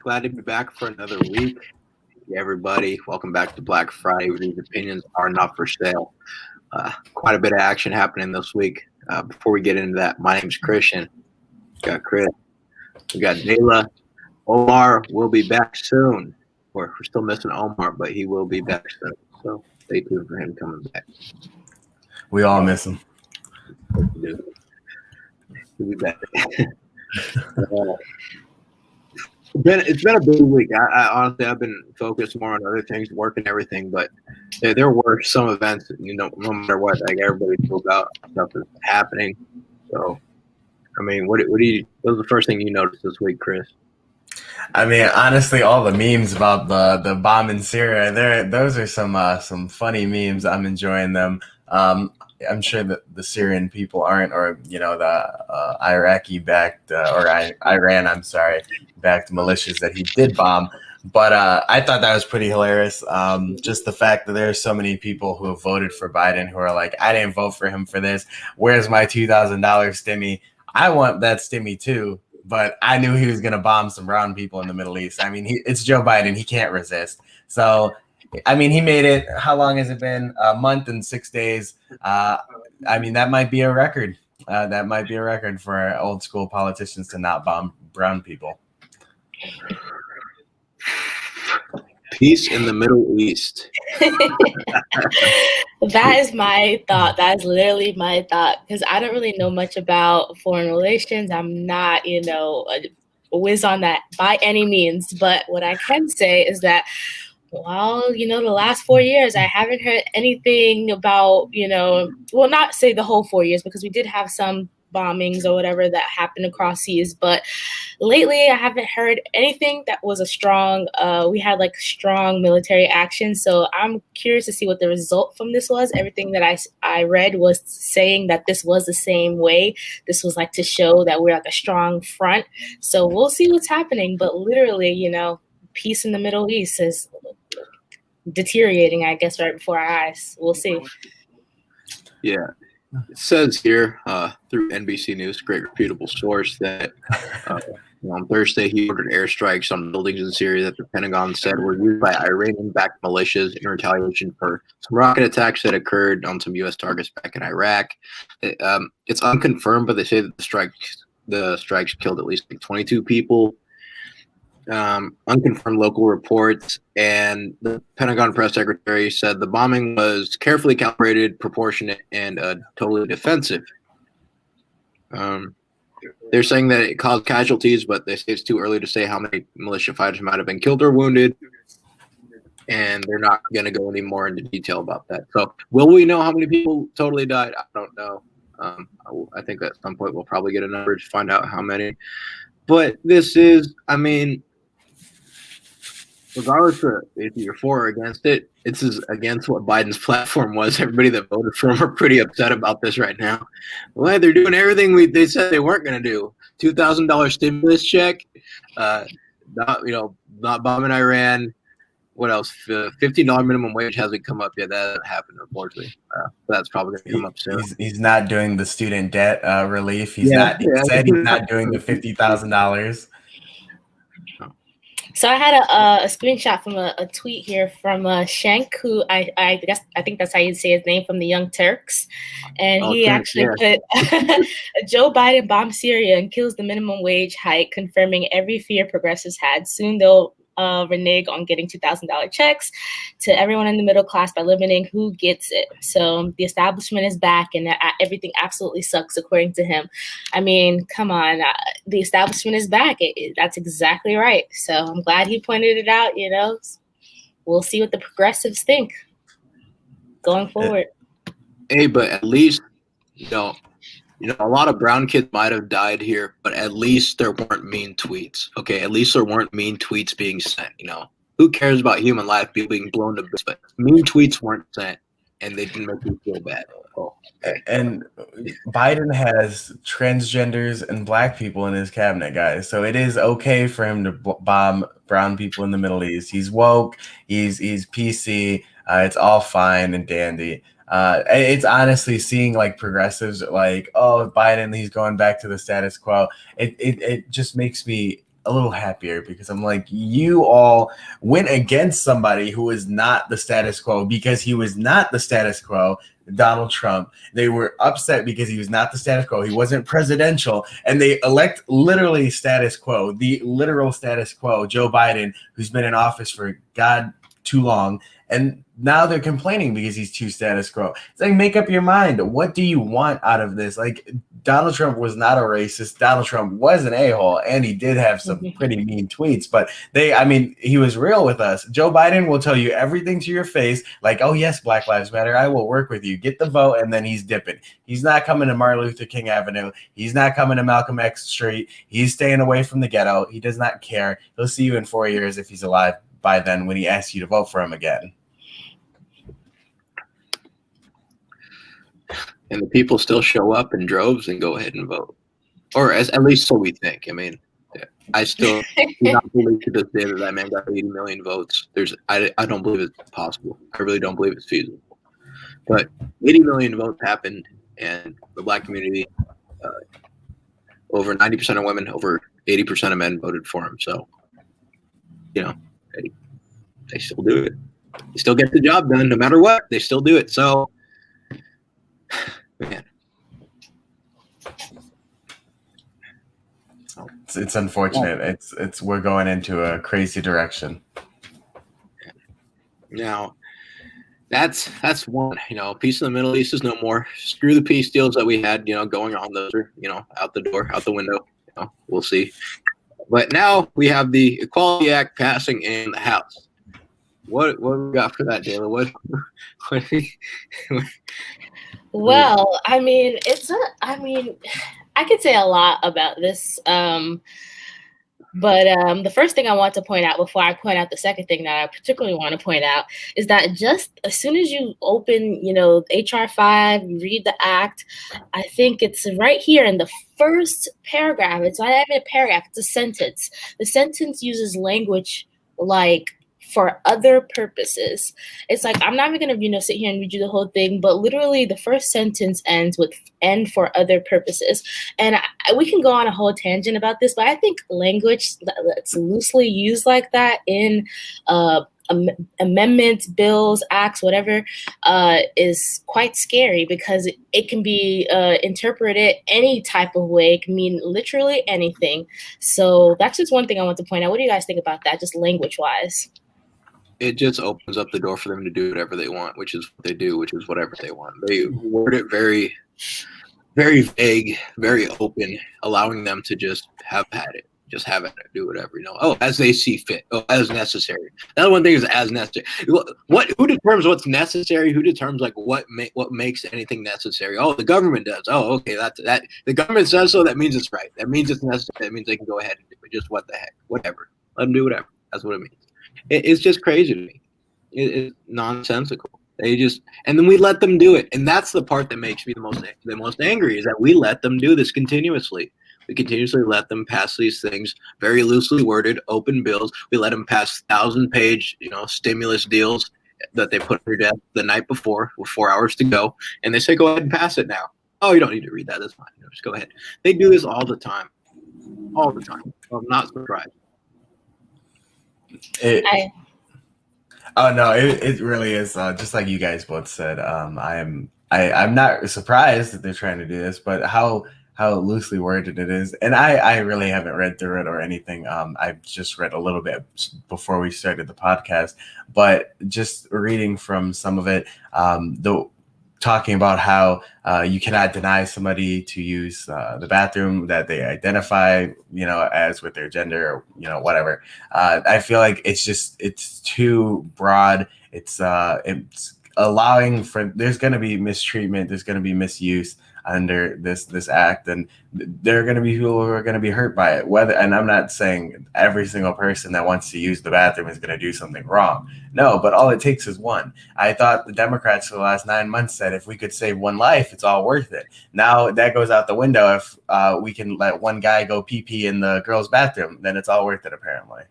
Glad to be back for another week. Hey, everybody, welcome back to Black Friday, where these opinions are not for sale. Quite a bit of action happening this week. Before we get into that, my name's Christian. We got Chris. We got Jayla. Omar will be back soon. We're still missing Omar, but he will be back soon. So stay tuned for him coming back. We all miss him. He'll be back. It's been a busy week. I honestly I've been focused more on other things, work and everything, but there were some events. No matter what, like everybody knows about stuff that's happening. So, I mean, what was the first thing you noticed this week, Chris? I mean, honestly, all the memes about the bomb in Syria, those are some funny memes. I'm enjoying them. I'm sure that the Syrian people aren't, or the Iraqi-backed or Iran, I'm sorry, backed militias that he did bomb. But I thought that was pretty hilarious. Just the fact that there's so many people who have voted for Biden who are like, I didn't vote for him for this. Where's my $2,000 stimmy? I want that stimmy too. But I knew he was going to bomb some brown people in the Middle East. I mean, it's Joe Biden. He can't resist. So, I mean, he made it. How long has it been? A month and 6 days. I mean, that might be a record. That might be a record for old school politicians to not bomb brown people. Peace in the Middle East. That is my thought. That is literally my thought, because I don't really know much about foreign relations. I'm not, a whiz on that by any means. But what I can say is that, well, the last 4 years, I haven't heard anything about, well, not say the whole 4 years, because we did have some bombings or whatever that happened across seas, but lately I haven't heard anything that was a strong we had like strong military action. So I'm curious to see what the result from this was. Everything that I read was saying that this was the same way. This was like to show that we're like a strong front. So we'll see what's happening, but literally, peace in the Middle East is deteriorating, I guess, right before our eyes. We'll see. Yeah. It says here through NBC News, great reputable source, that on Thursday he ordered airstrikes on buildings in Syria that the Pentagon said were used by Iranian-backed militias in retaliation for some rocket attacks that occurred on some U.S. targets back in Iraq. It's unconfirmed, but they say that the strikes killed at least 22 people. Unconfirmed local reports, and the Pentagon press secretary said the bombing was carefully calibrated, proportionate, and totally defensive. They're saying that it caused casualties, but they say it's too early to say how many militia fighters might have been killed or wounded, and they're not going to go any more into detail about that. So will we know how many people totally died? I don't know. I think at some point we'll probably get a number to find out how many. But this is, I mean, regardless of if you're for or against it, this is against what Biden's platform was. Everybody that voted for him are pretty upset about this right now. Well, they're doing everything they said they weren't going to do. $2,000 stimulus check, not bombing Iran. What else? $15 minimum wage hasn't come up yet. That hasn't happened, unfortunately. That's probably going to come up soon. He's not doing the student debt relief. He said he's not doing the $50,000. So I had a screenshot from a tweet here from Shank, who I think that's how you say his name, from the Young Turks, and he actually put Joe Biden bombs Syria and kills the minimum wage hike, confirming every fear progressives had. Soon they'll renege on getting $2,000 checks to everyone in the middle class by limiting who gets it. So the establishment is back, and everything absolutely sucks, according to him. I mean, come on, the establishment is back. That's exactly right. So I'm glad he pointed it out. We'll see what the progressives think going forward. Hey, but at least a lot of brown kids might have died here, but at least there weren't mean tweets. Okay, at least there weren't mean tweets being sent. Who cares about human life being blown to bits? But mean tweets weren't sent, and they didn't make me feel bad. Oh, okay. And Biden has transgenders and black people in his cabinet, guys. So it is okay for him to bomb brown people in the Middle East. He's woke. He's PC. It's all fine and dandy. It's honestly seeing like progressives like, oh, Biden, he's going back to the status quo. It just makes me a little happier because I'm like, you all went against somebody who was not the status quo because he was not the status quo. Donald Trump. They were upset because he was not the status quo. He wasn't presidential, and they elect literally status quo, the literal status quo, Joe Biden, who's been in office for God too long. And now they're complaining because he's too status quo. It's like, make up your mind. What do you want out of this? Like, Donald Trump was not a racist. Donald Trump was an a-hole, and he did have some pretty mean tweets. But he was real with us. Joe Biden will tell you everything to your face, like, oh, yes, Black Lives Matter. I will work with you. Get the vote, and then he's dipping. He's not coming to Martin Luther King Avenue. He's not coming to Malcolm X Street. He's staying away from the ghetto. He does not care. He'll see you in 4 years if he's alive by then when he asks you to vote for him again. And the people still show up in droves and go ahead and vote, or at least so we think. I mean, I still do not believe to this day that man got 80 million votes. I don't believe it's possible. I really don't believe it's feasible. But 80 million votes happened, and the Black community, over 90% of women, over 80% of men voted for him. So, they still do it. They still get the job done, no matter what. They still do it. So, man. It's unfortunate. It's we're going into a crazy direction. Now, that's one. Peace in the Middle East is no more. Screw the peace deals that we had. Going on. Those are out the door, out the window. We'll see. But now we have the Equality Act passing in the House. What we got for that, Jayla? What Well, I mean, I could say a lot about this. But the first thing I want to point out before I point out the second thing that I particularly want to point out is that just as soon as you open, HR 5, you read the act, I think it's right here in the first paragraph. It's not even a paragraph, it's a sentence. The sentence uses language like for other purposes. It's like, I'm not even going to, sit here and read you the whole thing, but literally the first sentence ends with "and for other purposes." And we can go on a whole tangent about this, but I think language that's loosely used like that in amendments, bills, acts, whatever, is quite scary because it can be interpreted any type of way. It can mean literally anything. So that's just one thing I want to point out. What do you guys think about that, just language-wise? It just opens up the door for them to do whatever they want, which is what they do, which is whatever they want. They word it very, very vague, very open, allowing them to just have at it, just have it, do whatever, as they see fit, as necessary. The other one thing is as necessary. Who determines what's necessary? Who determines what makes anything necessary? Oh, the government does. Oh, okay, that the government says so. That means it's right. That means it's necessary. That means they can go ahead and do it. Just what the heck, whatever. Let them do whatever. That's what it means. It's just crazy to me. It's nonsensical. And then we let them do it, and that's the part that makes me the most angry is that we let them do this continuously. We continuously let them pass these things, very loosely worded, open bills. We let them pass 1,000-page, stimulus deals that they put on your desk the night before with 4 hours to go, and they say, "Go ahead and pass it now." Oh, you don't need to read that. That's fine. Just go ahead. They do this all the time. All the time. I'm not surprised. It really is. Just like you guys both said, I'm not surprised that they're trying to do this, but how loosely worded it is. And I really haven't read through it or anything. I've just read a little bit before we started the podcast, but just reading from some of it, talking about how you cannot deny somebody to use the bathroom that they identify, as with their gender or, whatever. I feel like it's too broad. It's allowing for, there's going to be mistreatment. There's going to be misuse under this act, and there are going to be people who are going to be hurt by it. And I'm not saying every single person that wants to use the bathroom is going to do something wrong. No, but all it takes is one. I thought the Democrats for the last 9 months said if we could save one life, it's all worth it. Now that goes out the window. If we can let one guy go pee in the girls' bathroom, then it's all worth it, apparently.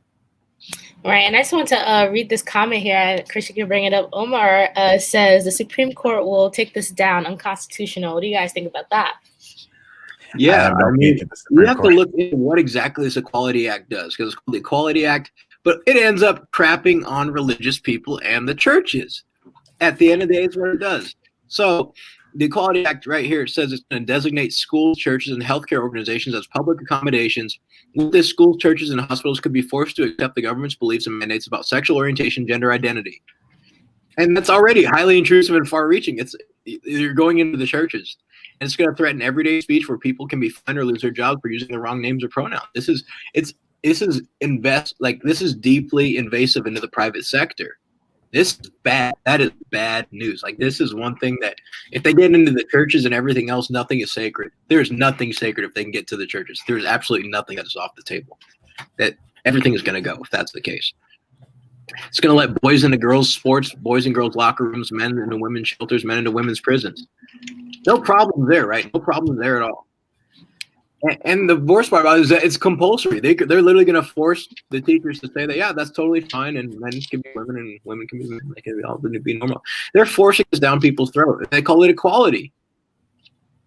Right, and I just want to read this comment here. Christian can bring it up. Omar says the Supreme Court will take this down, unconstitutional. What do you guys think about that? Yeah, have no I faith mean, in the you Supreme have to Court. look into what exactly this Equality Act does, because it's called the Equality Act, but it ends up crapping on religious people and the churches. At the end of the day, it's what it does. So the Equality Act right here says it's going to designate schools, churches, and healthcare organizations as public accommodations. With this, schools, churches, and hospitals could be forced to accept the government's beliefs and mandates about sexual orientation, gender identity. And that's already highly intrusive and far-reaching. You're going into the churches, and it's going to threaten everyday speech where people can be fined or lose their jobs for using the wrong names or pronouns. This is deeply invasive into the private sector. This is bad. That is bad news. Like, this is one thing that if they get into the churches and everything else, nothing is sacred. There's nothing sacred if they can get to the churches. There's absolutely nothing that is off the table. That everything is going to go if that's the case. It's going to let boys into girls' sports, boys in girls' locker rooms, men into women's shelters, men into women's prisons. No problem there, right? No problem there at all. And the worst part about it is that it's compulsory. They're literally going to force the teachers to say that, yeah, that's totally fine, and men can be women and women can be men. They can all be normal. They're forcing this down people's throat. They call it equality.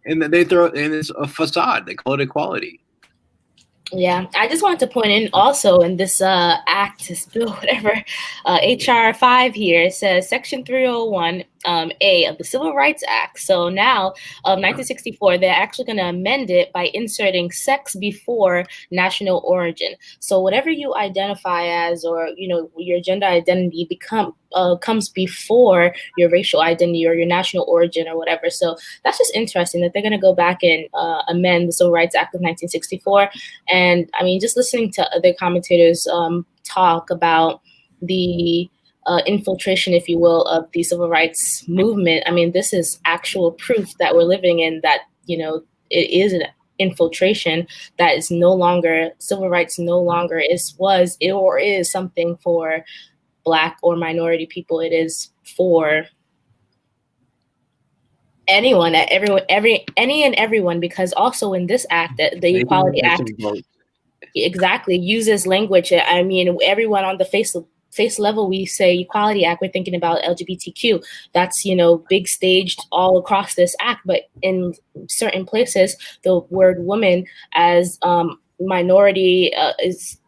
And then and it's a facade. They call it equality. Yeah, I just wanted to point in also in this act, this bill, whatever, HR 5 here, it says Section 301 A of the Civil Rights Act. So now of 1964, they're actually going to amend it by inserting sex before national origin. So whatever you identify as, or your gender identity comes before your racial identity or your national origin or whatever. So that's just interesting that they're going to go back and amend the Civil Rights Act of 1964. And I mean, just listening to other commentators talk about the infiltration, if you will, of the civil rights movement. I mean, this is actual proof that we're living in that, it is an infiltration that is no longer, civil rights no longer is something for Black or minority people. It is for anyone, any and everyone, because also in this act, the Equality Act exactly uses language. I mean, everyone on the face level, we say Equality Act, we're thinking about LGBTQ. That's, big staged all across this act. But in certain places, the word woman as minority is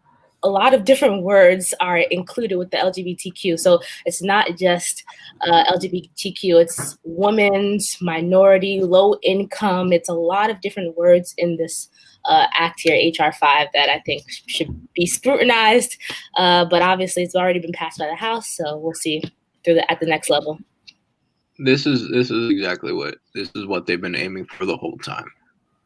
a lot of different words are included with the LGBTQ. So it's not just LGBTQ, it's women's, minority, low income. It's a lot of different words in this act here, HR 5, that I think should be scrutinized. But obviously it's already been passed by the House, so we'll see at the next level. This is exactly what they've been aiming for the whole time.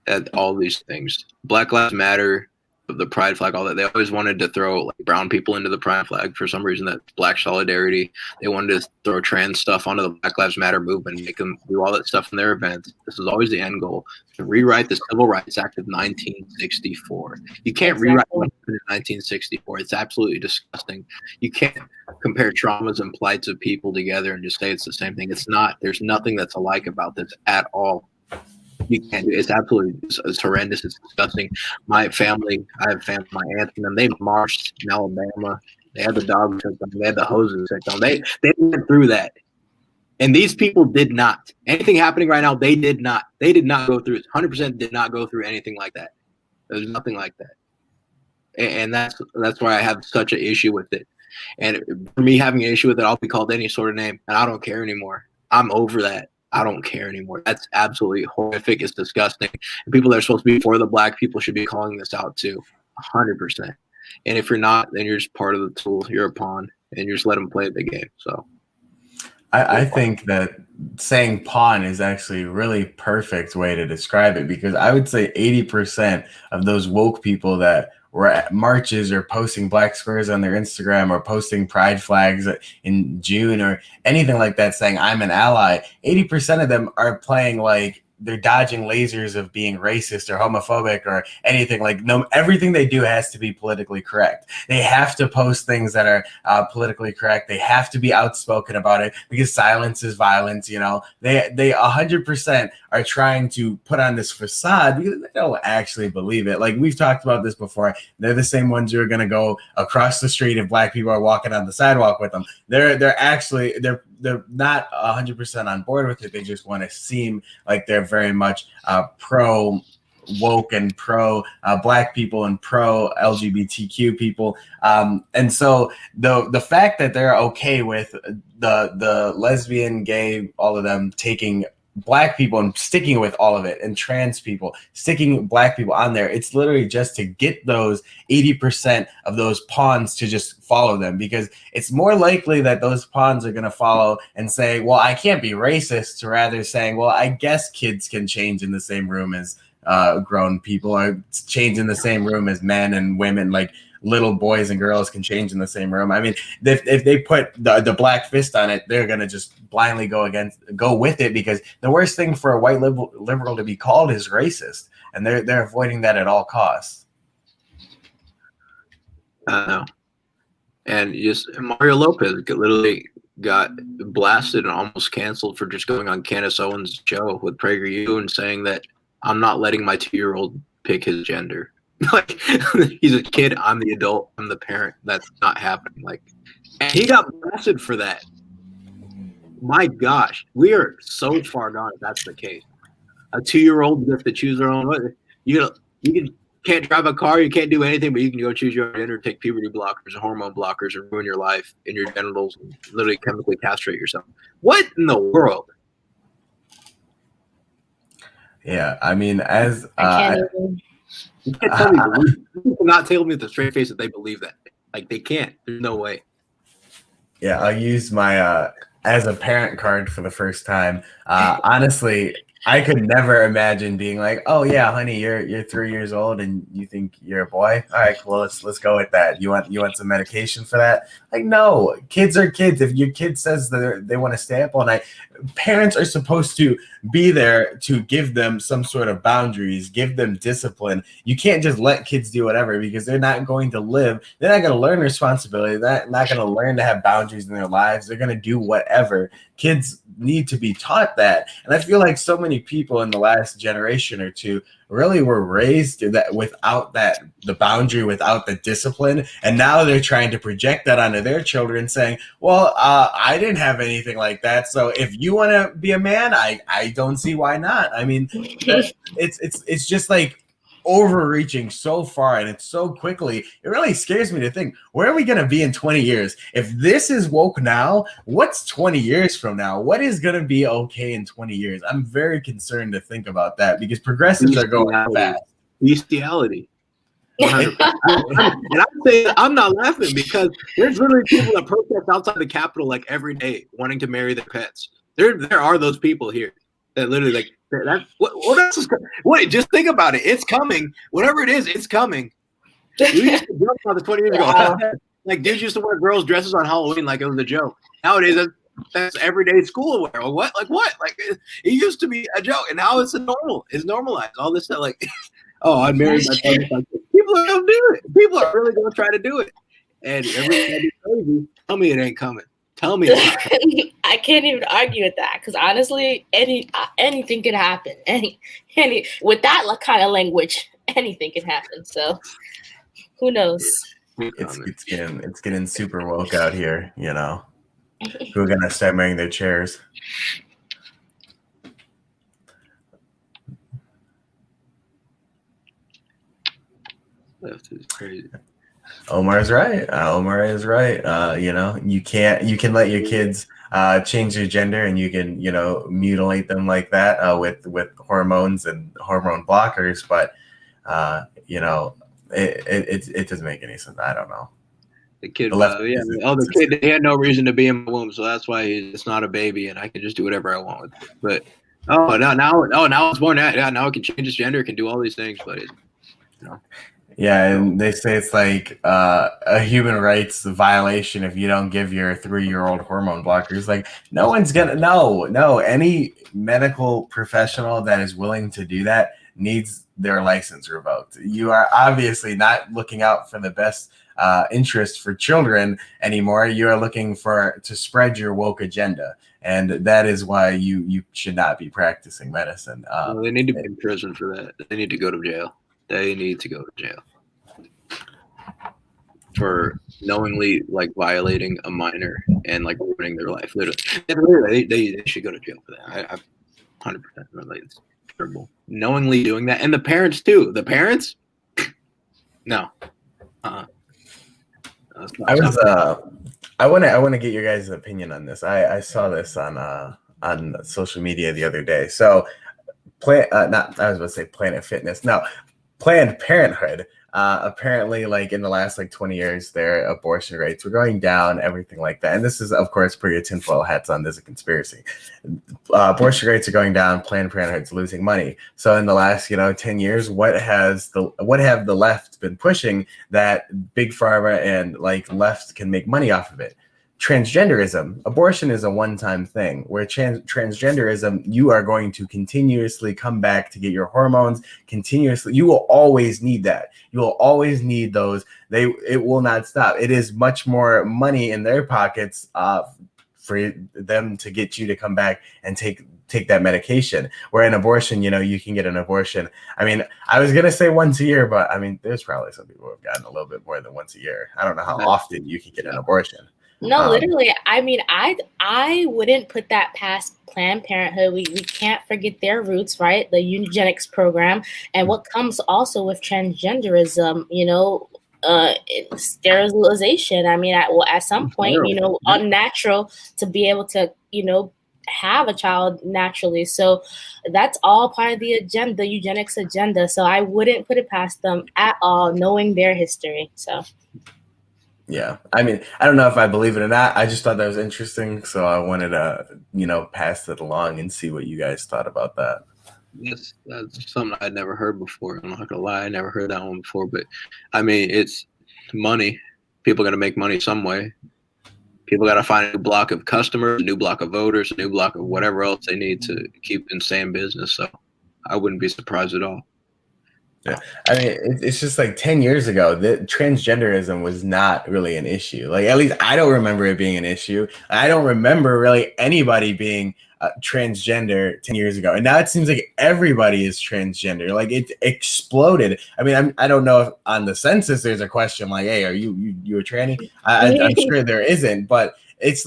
At all these things, Black Lives Matter, the pride flag, all that. They always wanted to throw like brown people into the pride flag for some reason. That Black solidarity. They wanted to throw trans stuff onto the Black Lives Matter movement and make them do all that stuff in their events. This is always the end goal: to rewrite the Civil Rights Act of 1964. You can't rewrite what happened in 1964. It's absolutely disgusting. You can't compare traumas and plights of people together and just say it's the same thing. It's not. There's nothing that's alike about this at all. You can't do it. It's absolutely it's horrendous. It's disgusting. I have family, my aunts, and them. They marched in Alabama. They had the dogs hooked on them. They had the hoses hooked on them. They went through that. And these people did not. Anything happening right now, they did not. They did not go through it. 100% did not go through anything like that. There's nothing like that. And that's why I have such an issue with it. And for me having an issue with it, I'll be called any sort of name. And I don't care anymore. I'm over that. I don't care anymore. That's absolutely horrific. It's disgusting. And people that are supposed to be for the Black people should be calling this out too, 100%. And if you're not, then you're just part of the tool. You're a pawn, and you just let them play the game. So, I think that saying pawn is actually a really perfect way to describe it, because I would say 80% of those woke people that were at marches or posting black squares on their Instagram or posting pride flags in June or anything like that saying I'm an ally, 80% of them are playing like they're dodging lasers of being racist or homophobic or anything. Like, no, everything they do has to be politically correct. They have to post things that are politically correct. They have to be outspoken about it, because silence is violence. They 100% are trying to put on this facade because they don't actually believe it. Like, we've talked about this before. They're the same ones who are going to go across the street if Black people are walking on the sidewalk with them. They're not 100% on board with it. They just want to seem like they're very much pro woke and pro Black people and pro LGBTQ people. And so the fact that they're okay with the lesbian, gay, all of them taking Black people and sticking with all of it, and trans people sticking Black people on there, it's literally just to get those 80% of those pawns to just follow them, because it's more likely that those pawns are going to follow and say, well, I can't be racist, to rather saying, well, I guess kids can change in the same room as grown people, or change in the same room as men and women, like little boys and girls can change in the same room. I mean, if they put the black fist on it, they're gonna just blindly go with it, because the worst thing for a white liberal to be called is racist, and they're avoiding that at all costs. I know. And Mario Lopez literally got blasted and almost canceled for just going on Candace Owens' show with PragerU and saying that I'm not letting my 2-year-old pick his gender. Like, he's a kid, I'm the adult, I'm the parent. That's not happening. Like, and he got blasted for that. My gosh, we are so far gone if that's the case. A 2-year-old gets to choose their own way. You can't drive a car, you can't do anything, but you can go choose your own gender, take puberty blockers and hormone blockers, and ruin your life and your genitals, and literally chemically castrate yourself. What in the world? Yeah, I mean, as you can't tell me, you cannot tell me with a straight face that they believe that. Like, they can't. There's no way. Yeah, I'll use my as a parent card for the first time. Honestly, I could never imagine being like, "Oh yeah, honey, you're 3 years old and you think you're a boy. All right, cool. Let's go with that. You want some medication for that?" Like, no, kids are kids. If your kid says that they want to stay up all night, parents are supposed to be there to give them some sort of boundaries, give them discipline. You can't just let kids do whatever, because they're not going to live. They're not going to learn responsibility. They're not going to learn to have boundaries in their lives. They're going to do whatever. Kids need to be taught that. And I feel like so many people in the last generation or two really were raised without the boundary, without the discipline, and now they're trying to project that onto their children, saying, well, I didn't have anything like that, so if you want to be a man, I don't see why not. I mean, it's just like overreaching so far, and it's so quickly. It really scares me to think, where are we going to be in 20 years? If this is woke now, what's 20 years from now? What is going to be okay in 20 years? I'm very concerned to think about that, because progressives are going fast. Bestiality. And I'm saying, I'm not laughing, because there's literally people that protest outside the Capitol like every day wanting to marry their pets. There are those people here that literally like that. What else is coming? Wait, just think about it. It's coming. Whatever it is, it's coming. We used to joke about this 20 years ago. Like, dudes used to wear girls' dresses on Halloween like it was a joke. Nowadays, that's everyday school wear. Or what? Like what? Like, it used to be a joke, and now it's normal. It's normalized. All this stuff, like, oh, I married my son. People are gonna do it. People are really gonna try to do it, and everybody's crazy. Tell me it ain't coming. Tell me it's not coming. I can't even argue with that, because honestly, anything could happen. Any with that kind of language, anything can happen. So who knows? It's getting super woke out here. You know, who are gonna start marrying their chairs? Left is crazy. Omar's right. Omar is right. You know, you can let your kids change their gender, and you can, mutilate them like that with hormones and hormone blockers. But it doesn't make any sense. I don't know. The kid, the kid, he had no reason to be in my womb, so that's why it's not a baby, and I can just do whatever I want with it. But now it's born. Now it can change its gender, it can do all these things, but Yeah, and they say it's like a human rights violation if you don't give your 3-year-old hormone blockers. Like, no one's gonna no. Any medical professional that is willing to do that needs their license revoked. You are obviously not looking out for the best interest for children anymore. You are looking to spread your woke agenda, and that is why you should not be practicing medicine. They need to be in prison for that. They need to go to jail. They need to go to jail for knowingly like violating a minor and like ruining their life. Literally, they should go to jail for that. 100% related. It's terrible. Knowingly doing that, and the parents too. The parents, no. I want to get your guys' opinion on this. I saw this on social media the other day. So, I was about to say Planet Fitness. No, Planned Parenthood. Apparently, like in the last 20 years, their abortion rates were going down, everything like that. And this is, of course, put your tinfoil hats on. There's a conspiracy. Abortion rates are going down. Planned Parenthood's losing money. So in the last 10 years, what have the left been pushing that big pharma and left can make money off of it? Transgenderism. Abortion is a one-time thing, where transgenderism, you are going to continuously come back to get your hormones continuously. You will always need that. You will always need those. It will not stop. It is much more money in their pockets for them to get you to come back and take that medication. Where in abortion, you can get an abortion. I mean, I was gonna say once a year, but I mean, there's probably some people who have gotten a little bit more than once a year. I don't know how often you can get an abortion. No, literally. I mean, I wouldn't put that past Planned Parenthood. We can't forget their roots, right? The eugenics program, and what comes also with transgenderism. Sterilization. I mean, at some point, unnatural to be able to, have a child naturally. So that's all part of the agenda, the eugenics agenda. So I wouldn't put it past them at all, knowing their history. So. Yeah. I mean, I don't know if I believe it or not. I just thought that was interesting. So I wanted to, pass it along and see what you guys thought about that. Yes, that's something I'd never heard before. I'm not gonna lie, I never heard that one before. But I mean, it's money. People got to make money some way. People got to find a new block of customers, a new block of voters, a new block of whatever else they need to keep insane business. So I wouldn't be surprised at all. Yeah, I mean, it's just 10 years ago that transgenderism was not really an issue. At least I don't remember it being an issue. I don't remember really anybody being transgender 10 years ago. And now it seems like everybody is transgender. It exploded. I mean, I don't know if on the census there's a question hey, are you a tranny? I'm sure there isn't, but it's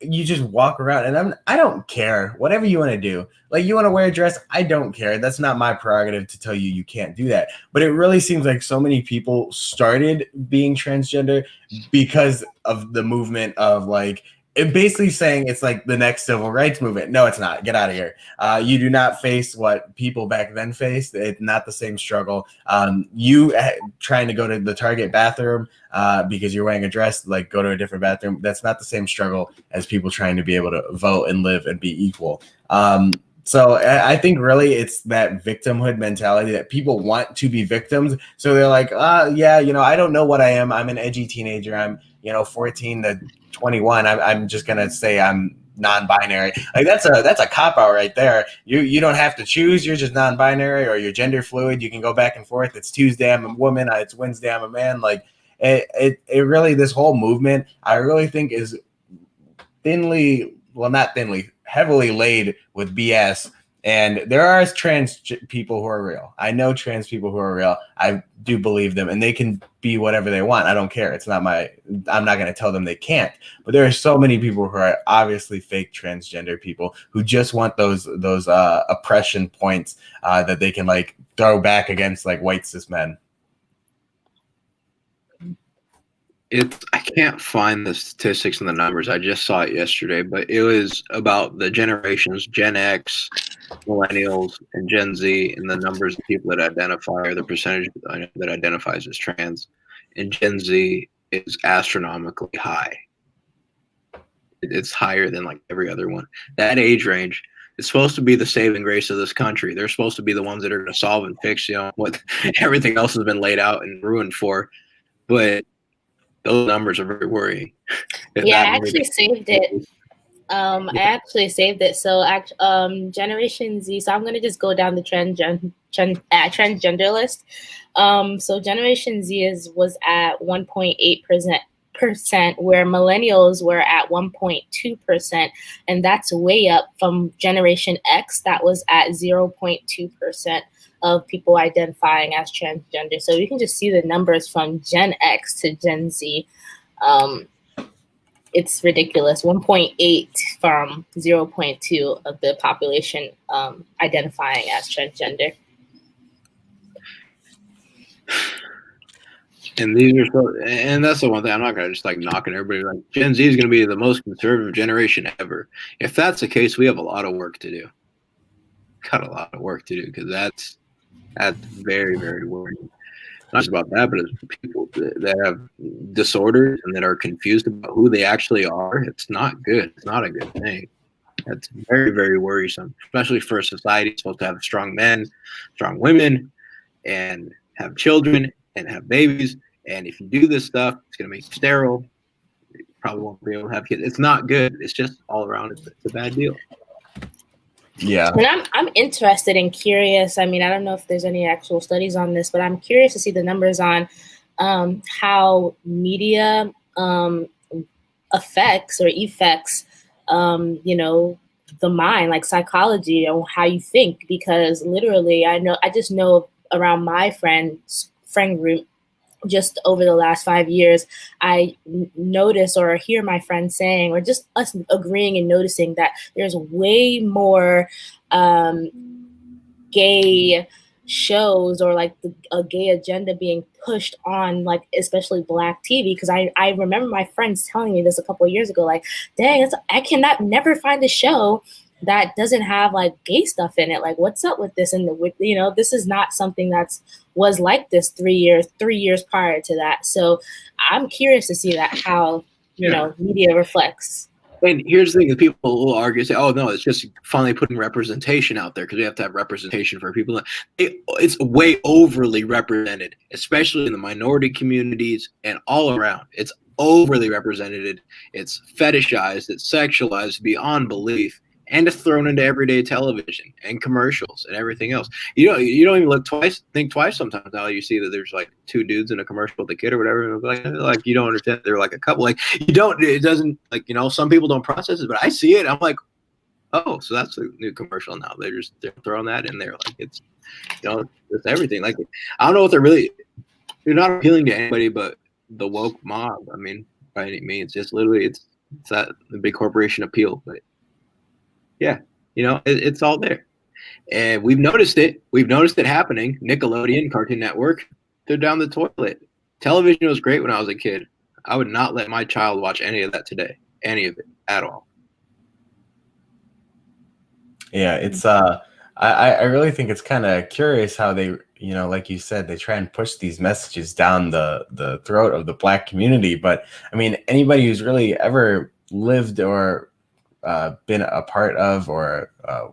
you just walk around and I don't care. Whatever you want to do. You want to wear a dress? I don't care. That's not my prerogative to tell you can't do that. But it really seems like so many people started being transgender because of the movement of it basically saying it's the next civil rights movement. No, it's not. Get out of here. You do not face what people back then faced. It's not the same struggle. You trying to go to the Target bathroom because you're wearing a dress, go to a different bathroom. That's not the same struggle as people trying to be able to vote and live and be equal. So I think really it's that victimhood mentality that people want to be victims. So they're I don't know what I am. I'm an edgy teenager. I'm 14 to 21. I'm just gonna say I'm non-binary. That's a cop out right there. You don't have to choose. You're just non-binary or you're gender fluid. You can go back and forth. It's Tuesday I'm a woman. It's Wednesday I'm a man. It really, this whole movement I really think is heavily laid with BS. And there are trans people who are real. I know trans people who are real. I do believe them, and they can be whatever they want. I don't care. I'm not going to tell them they can't. But there are so many people who are obviously fake transgender people who just want those oppression points that they can throw back against white cis men. I can't find the statistics and the numbers. I just saw it yesterday, but it was about the generations, Gen X, Millennials, and Gen Z, and the numbers of people that identify, or the percentage that identifies as trans. And Gen Z is astronomically high. It's higher than every other one. That age range is supposed to be the saving grace of this country. They're supposed to be the ones that are going to solve and fix what everything else has been laid out and ruined for. But those numbers are very worrying. Yeah, I actually saved it. I actually saved it. So, Generation Z. So I'm gonna just go down the transgender list. So Generation Z was at 1.8%, where millennials were at 1.2%, and that's way up from Generation X that was at 0.2% of people identifying as transgender. So you can just see the numbers from Gen X to Gen Z. it's ridiculous. 1.8 from 0.2 of the population identifying as transgender. And these are and that's the one thing I'm not gonna just like knocking everybody. Like Gen Z is gonna be the most conservative generation ever. If that's the case, we have a lot of work to do. Got a lot of work to do because that's very, very worrying. Not just about that, but it's people that have disorders and that are confused about who they actually are. It's not good. It's not a good thing. That's very, very worrisome, especially for a society supposed to have strong men, strong women, and have children and have babies. And if you do this stuff, it's going to make you sterile. You probably won't be able to have kids. It's not good. It's just all around. It's a bad deal. Yeah. And I'm interested and curious. I mean, I don't know if there's any actual studies on this, but I'm curious to see the numbers on how media affects, the mind, like psychology or how you think. Because literally, I just know around my friend group, just over the last 5 years, I notice or hear my friends saying, or just us agreeing and noticing that there's way more gay shows or like a gay agenda being pushed on, like especially Black TV. Because I remember my friends telling me this a couple of years ago, like, dang, I cannot never find a show that doesn't have like gay stuff in it. Like, what's up with this? And this is not something was like this 3 years prior to that. So I'm curious to see that how media reflects. And here's the thing: people will argue, say, "Oh no, it's just finally putting representation out there because we have to have representation for people." It's way overly represented, especially in the minority communities and all around. It's overly represented. It's fetishized. It's sexualized beyond belief. And it's thrown into everyday television and commercials and everything else. You don't even think twice sometimes how you see that there's like two dudes in a commercial with a kid or whatever. Like you don't understand they're like a couple. Like it doesn't like, some people don't process it, but I see it. I'm like, oh, so that's a new commercial now. They're throwing that in there. Like it's everything. Like I don't know what they're not appealing to anybody but the woke mob. I mean, by any means, just literally it's that the big corporation appeal, but yeah, it's all there. And we've noticed it. We've noticed it happening. Nickelodeon, Cartoon Network, they're down the toilet. Television was great when I was a kid. I would not let my child watch any of that today. Any of it at all. Yeah, it's I really think it's kind of curious how they, like you said, they try and push these messages down the throat of the Black community. But I mean, anybody who's really ever lived or been a part of or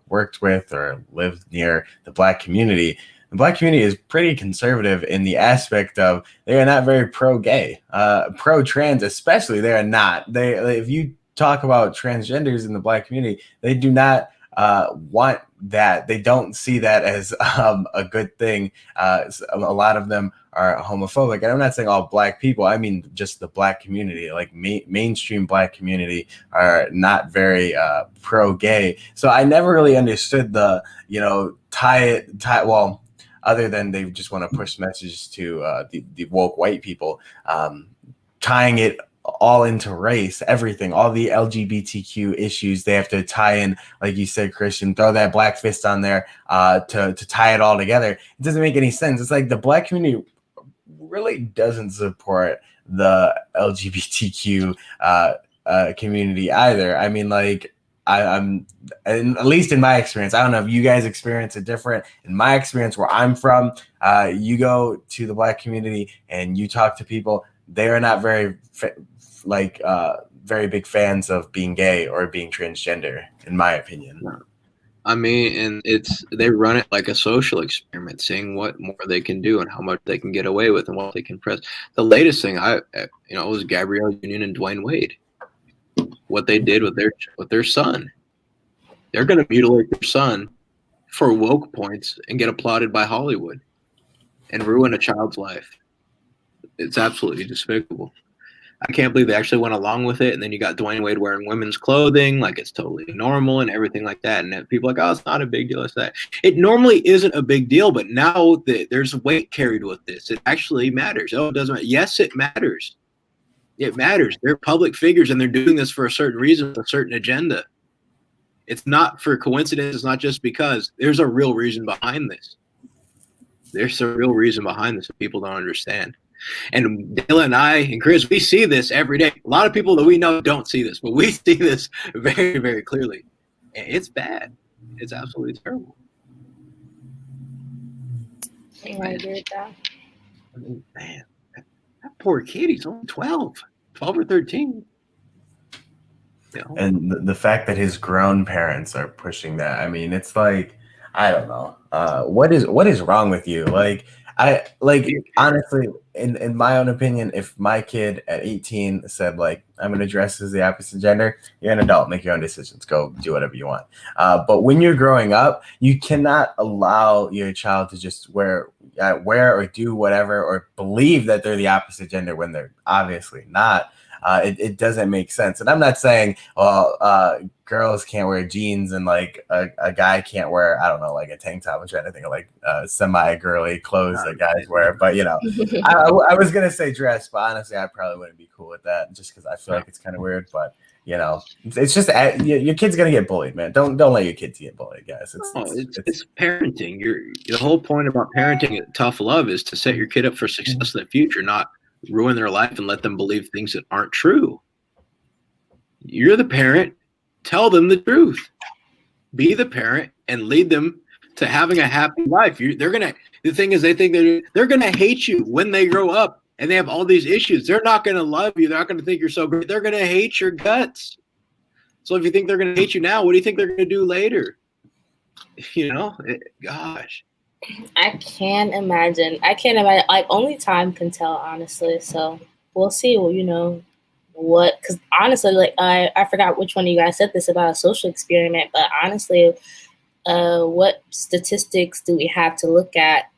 worked with or lived near the Black community, the Black community is pretty conservative in the aspect of they are not very pro-gay, pro-trans especially. They are not. If you talk about transgenders in the Black community, they do not want that. They don't see that as a good thing. A lot of them are homophobic, and I'm not saying all Black people. I mean just the Black community, like mainstream Black community, are not very pro-gay. So I never really understood the well, other than they just want to push messages to the woke white people, tying it all into race, everything, all the LGBTQ issues, they have to tie in, like you said, Christian, throw that Black fist on there to tie it all together. It doesn't make any sense. It's like the Black community really doesn't support the LGBTQ community either. I mean, like, I'm at least in my experience, I don't know if you guys experience it different. In my experience, where I'm from, you go to the Black community and you talk to people, they are not very very big fans of being gay or being transgender, in my opinion. I mean, and they run it like a social experiment, seeing what more they can do and how much they can get away with and what they can press. The latest thing was Gabrielle Union and Dwayne Wade. What they did with their son. They're going to mutilate their son for woke points and get applauded by Hollywood and ruin a child's life. It's absolutely despicable. I can't believe they actually went along with it. And then you got Dwayne Wade wearing women's clothing like it's totally normal and everything like that. And people are like, oh, it's not a big deal. It's that. It normally isn't a big deal, but now there's weight carried with this. It actually matters. Oh, it doesn't matter. Yes, it matters. It matters. They're public figures, and they're doing this for a certain reason, a certain agenda. It's not for coincidence. It's not just because. There's a real reason behind this. There's a real reason behind this that people don't understand. And Dayla and I and Chris, we see this every day. A lot of people that we know don't see this, but we see this very, very clearly. And it's bad. It's absolutely terrible. I agree with that. I mean, man, that poor kid, he's only 12 or 13. You know? And the fact that his grown parents are pushing that, I mean, it's like, I don't know. What is wrong with you? Honestly, in my own opinion, if my kid at 18 said like, I'm going to dress as the opposite gender, you're an adult, make your own decisions, go do whatever you want. But when you're growing up, you cannot allow your child to just wear or do whatever or believe that they're the opposite gender when they're obviously not. It doesn't make sense. And I'm not saying, girls can't wear jeans and like a guy can't wear, I don't know, like a tank top. I'm trying to think of like semi-girly clothes that guys wear. But, you know, I was going to say dress, but honestly, I probably wouldn't be cool with that just because I feel like it's kind of weird. But, you know, it's just your kid's going to get bullied, man. Don't let your kids get bullied, guys. It's parenting. The whole point about parenting tough love is to set your kid up for success in the future, not ruin their life and let them believe things that aren't true. You're the parent. Tell them the truth. Be the parent and lead them to having a happy life. The thing is, they think they're gonna hate you when they grow up and they have all these issues. They're not gonna love you. They're not gonna think you're so great. They're gonna hate your guts. So if you think they're gonna hate you now, what do you think they're gonna do later? You know, gosh. I can't imagine. Like, only time can tell, honestly. So we'll see. Well, you know what? Because honestly, like I forgot which one of you guys said this about a social experiment. But honestly, what statistics do we have to look at?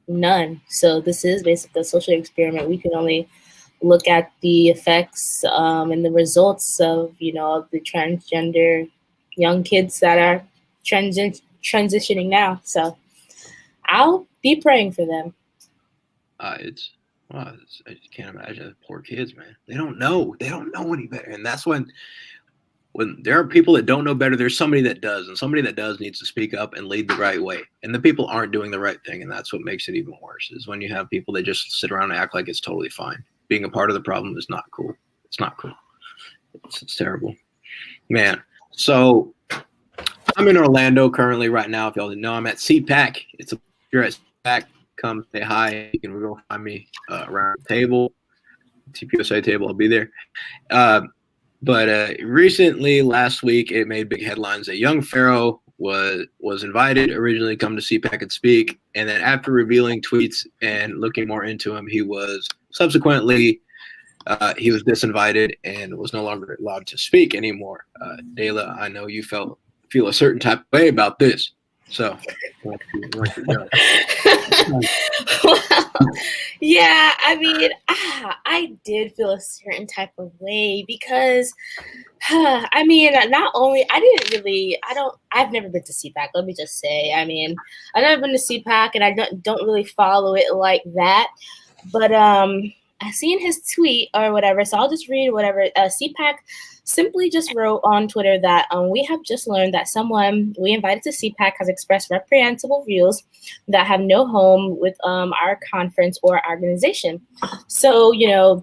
None. So this is basically a social experiment. We can only look at the effects and the results of the transgender young kids that are transitioning now. So I'll be praying for them. I just can't imagine poor kids, man. They don't know any better, and that's when there are people that don't know better. There's somebody that does, and somebody that does needs to speak up and lead the right way. And the people aren't doing the right thing, and that's what makes it even worse. Is when you have people that just sit around and act like it's totally fine. Being a part of the problem is not cool. It's not cool. It's terrible, man. So I'm in Orlando currently right now. If y'all didn't know, I'm at CPAC. If you're at CPAC, come say hi. You can go find me around the table, TPUSA table. I'll be there. But recently, last week, it made big headlines that young Pharaoh was invited originally to come to CPAC and speak, and then after revealing tweets and looking more into him, he was subsequently he was disinvited and was no longer allowed to speak anymore. Dayla, I know you feel a certain type of way about this. So, well, yeah, I mean, I did feel a certain type of way because, I mean, not only I've never been to CPAC. Let me just say, I mean, I've never been to CPAC, and I don't really follow it like that. But I seen his tweet or whatever, so I'll just read whatever. CPAC simply just wrote on Twitter that we have just learned that someone we invited to CPAC has expressed reprehensible views that have no home with our conference or organization. So,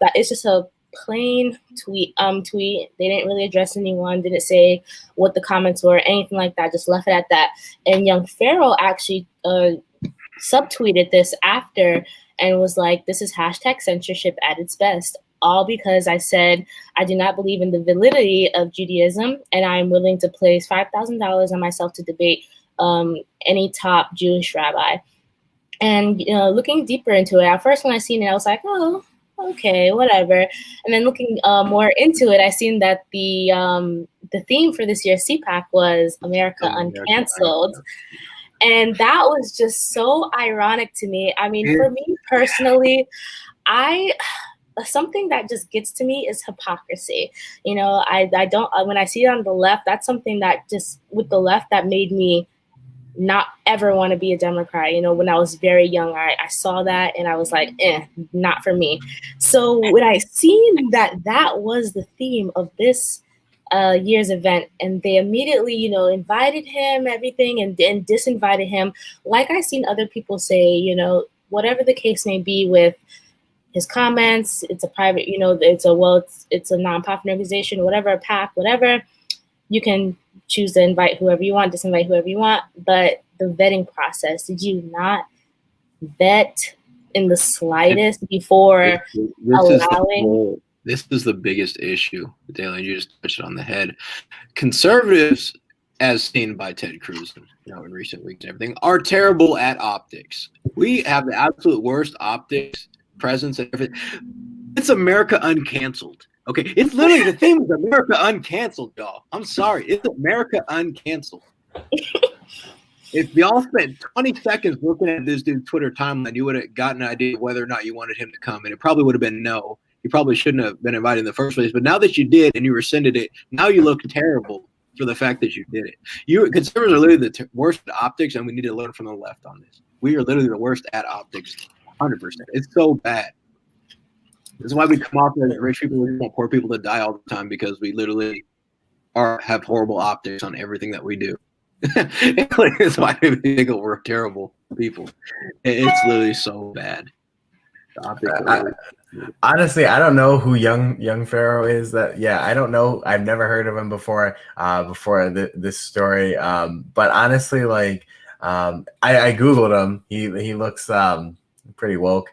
that is just a plain tweet. They didn't really address anyone, didn't say what the comments were, anything like that, just left it at that. And young Pharaoh actually subtweeted this after and was like, this is #censorship at its best. All because I said I do not believe in the validity of Judaism, and I am willing to place $5,000 on myself to debate any top Jewish rabbi. And looking deeper into it, at first when I seen it, I was like, oh, okay, whatever. And then looking more into it, I seen that the theme for this year's CPAC was America Uncanceled. And that was just so ironic to me. I mean, for me personally, something that just gets to me is hypocrisy. I don't, when I see it on the left, that's something that just with the left that made me not ever want to be a Democrat. You know, when I was very young, I saw that and I was like, not for me. So when I seen that that was the theme of this year's event, and they immediately, you know, invited him, everything, and disinvited him, like I seen other people say, you know, whatever the case may be with his comments, it's a private, you know, it's a nonprofit organization, whatever, a PAC, whatever. You can choose to invite whoever you want, disinvite whoever you want, but the vetting process, did you not vet in the slightest before allowing? This is the biggest issue, Dalen. You just touched it on the head. Conservatives, as seen by Ted Cruz, you know, in recent weeks and everything, are terrible at optics. We have the absolute worst optics, presence, and everything. It's America uncanceled. Okay, it's literally the theme is America uncanceled, y'all. I'm sorry, it's America uncanceled. If y'all spent 20 seconds looking at this dude's Twitter timeline, you would have gotten an idea of whether or not you wanted him to come, and it probably would have been no. You probably shouldn't have been invited in the first place. But now that you did and you rescinded it, now you look terrible for the fact that you did it. You conservatives are literally the worst at optics, and we need to learn from the left on this. We are literally the worst at optics, 100%. It's so bad. This is why we come off as rich people. We want poor people to die all the time because we literally have horrible optics on everything that we do. That's why we think we're terrible people. It's literally so bad. The optics honestly, I don't know who young Pharaoh is. I don't know. I've never heard of him before this story. But honestly, like I googled him. He looks pretty woke.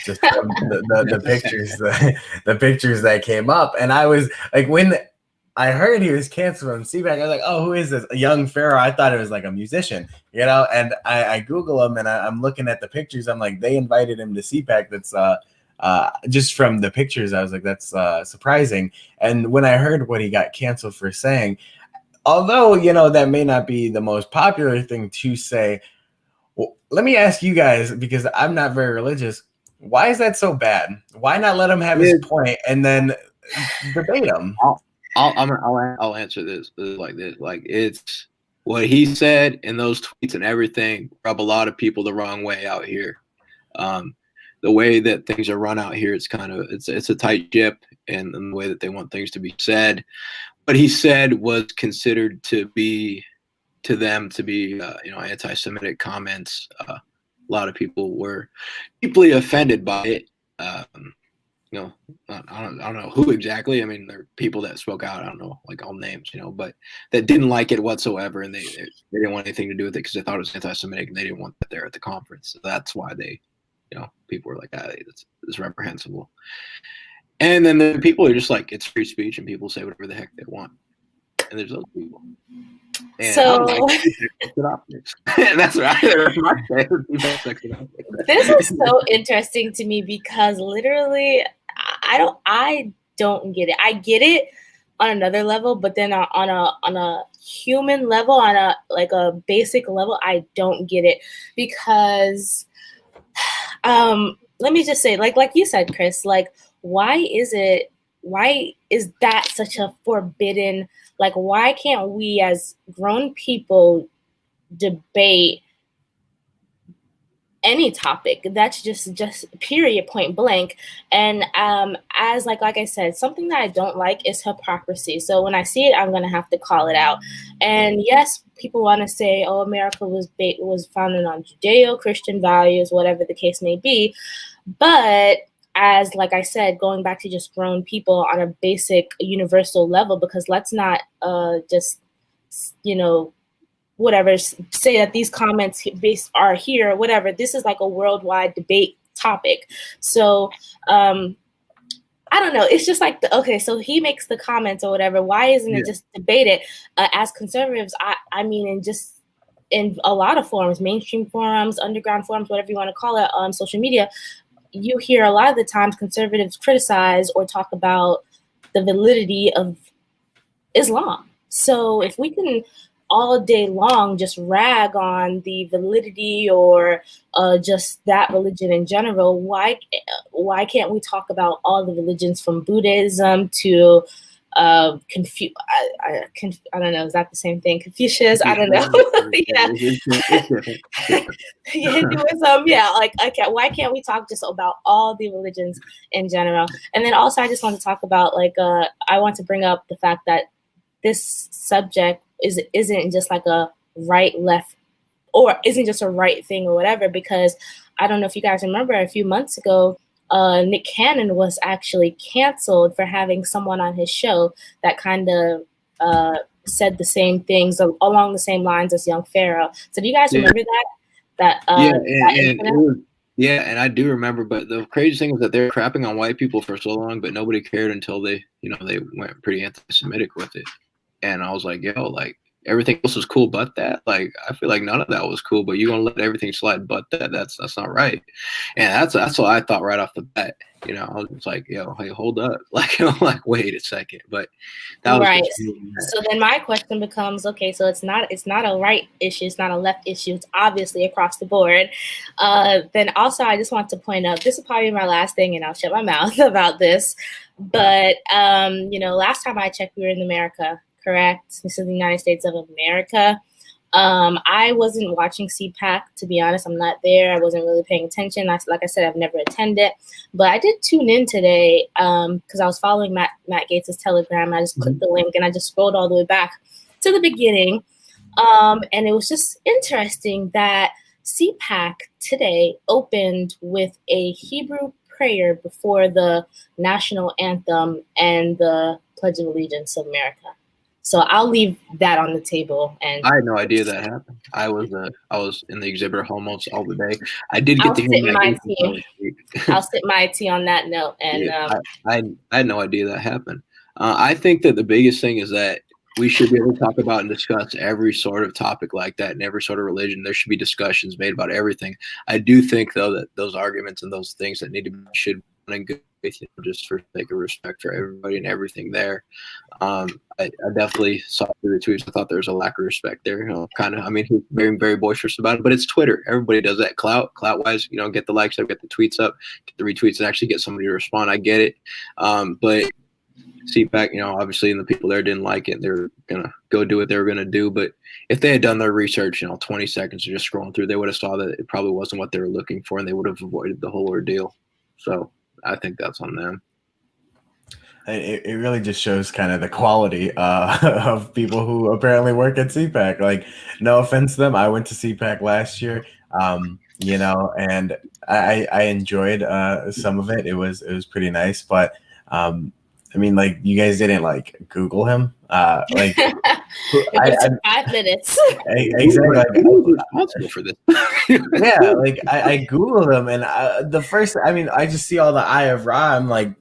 Just from the pictures, the pictures that came up, and I was like, when I heard he was canceled from CPAC, I was like, oh, who is this? Young Pharaoh. I thought it was like a musician, you know. And I Google him, and I'm looking at the pictures. I'm like, they invited him to CPAC. That's just from the pictures, I was like, that's surprising. And when I heard what he got canceled for saying, although, you know, that may not be the most popular thing to say, well, let me ask you guys, because I'm not very religious, why is that so bad? Why not let him have his point and then debate him? I'll answer this like this. Like, it's what he said in those tweets and everything rub a lot of people the wrong way out here. The way that things are run out here, it's a tight ship, and the way that they want things to be said. What he said was considered to be anti-Semitic comments. A lot of people were deeply offended by it. You know, I don't know who exactly. I mean, there are people that spoke out. I don't know, like all names, you know, but that didn't like it whatsoever, and they didn't want anything to do with it because they thought it was anti-Semitic, and they didn't want that there at the conference. So that's why they, you know, people were like, it's reprehensible. And then the people are just like, it's free speech, and people say whatever the heck they want. And there's those people. And so and that's right. My favorite. This is so interesting to me because literally, I don't get it. I get it on another level, but then on a human level, on a basic level, I don't get it because, let me just say, like you said, Chris, like, why is that such a forbidden? Like, why can't we as grown people debate any topic? That's just period, point blank. And as like I said, something that I don't like is hypocrisy. So when I see it, I'm gonna have to call it out. And yes, people want to say, oh, America was founded on Judeo-Christian values, whatever the case may be. But as like I said, going back to just grown people on a basic universal level, because let's not just, you know, whatever, say that these comments are here, whatever. This is like a worldwide debate topic. So I don't know. It's just like, okay, so he makes the comments or whatever. Why isn't it just debated? As conservatives, I mean, in a lot of forums, mainstream forums, underground forums, whatever you want to call it, on social media, you hear a lot of the times conservatives criticize or talk about the validity of Islam. So if we can all day long just rag on the validity or just that religion in general, why can't we talk about all the religions from Buddhism to I don't know, is that the same thing? Confucius, I don't know. Hinduism, yeah, like, okay, why can't we talk just about all the religions in general? And then also I just want to talk about, like, I want to bring up the fact that this subject isn't just like a right, left, or isn't just a right thing or whatever, because I don't know if you guys remember a few months ago, Nick Cannon was actually canceled for having someone on his show that kind of said the same things along the same lines as Young Pharaoh. So do you guys remember that? And I do remember. But the crazy thing is that they're crapping on white people for so long, but nobody cared until they went pretty anti-Semitic with it. And I was like, yo, like, everything else was cool but that. Like, I feel like none of that was cool, but you're gonna let everything slide but that. That's not right. And that's what I thought right off the bat. I was just like, yo, hey, hold up. Like, like, wait a second. But that was right. So then my question becomes, okay, so it's not a right issue, it's not a left issue, it's obviously across the board. Then also I just want to point out, this will probably be my last thing and I'll shut my mouth about this. But last time I checked, we were in America. Correct. This is the United States of America. I wasn't watching CPAC, to be honest. I'm not there. I wasn't really paying attention. Like I said, I've never attended, but I did tune in today because I was following Matt Gaetz' Telegram. I just clicked the link and I just scrolled all the way back to the beginning. And it was just interesting that CPAC today opened with a Hebrew prayer before the national anthem and the Pledge of Allegiance of America. So I'll leave that on the table. And I had no idea that happened. I was in the exhibitor hall most all the day. I did get to hear my tea. I'll sip my tea on that note. And I had no idea that happened. I think that the biggest thing is that we should be able to talk about and discuss every sort of topic like that and every sort of religion. There should be discussions made about everything. I do think, though, that those arguments and those things that need to be should be good, just for sake of respect for everybody and everything there. I definitely saw through the tweets. I thought there was a lack of respect there. He's very, very boisterous about it, but it's Twitter. Everybody does that. Clout wise, get the likes up, get the tweets up, get the retweets, and actually get somebody to respond. I get it. But CPAC, obviously, and the people there didn't like it. They're gonna go do what they were gonna do. But if they had done their research, 20 seconds of just scrolling through, they would have saw that it probably wasn't what they were looking for, and they would have avoided the whole ordeal. So I think that's on them. It really just shows kind of the quality of people who apparently work at CPAC. Like, no offense to them, I went to CPAC last year, and I enjoyed some of it. It was pretty nice, but you guys didn't Google him, it took 5 minutes. Exactly. Who's responsible for this? Yeah, I Googled him, and I just see all the Eye of Ra. I'm like,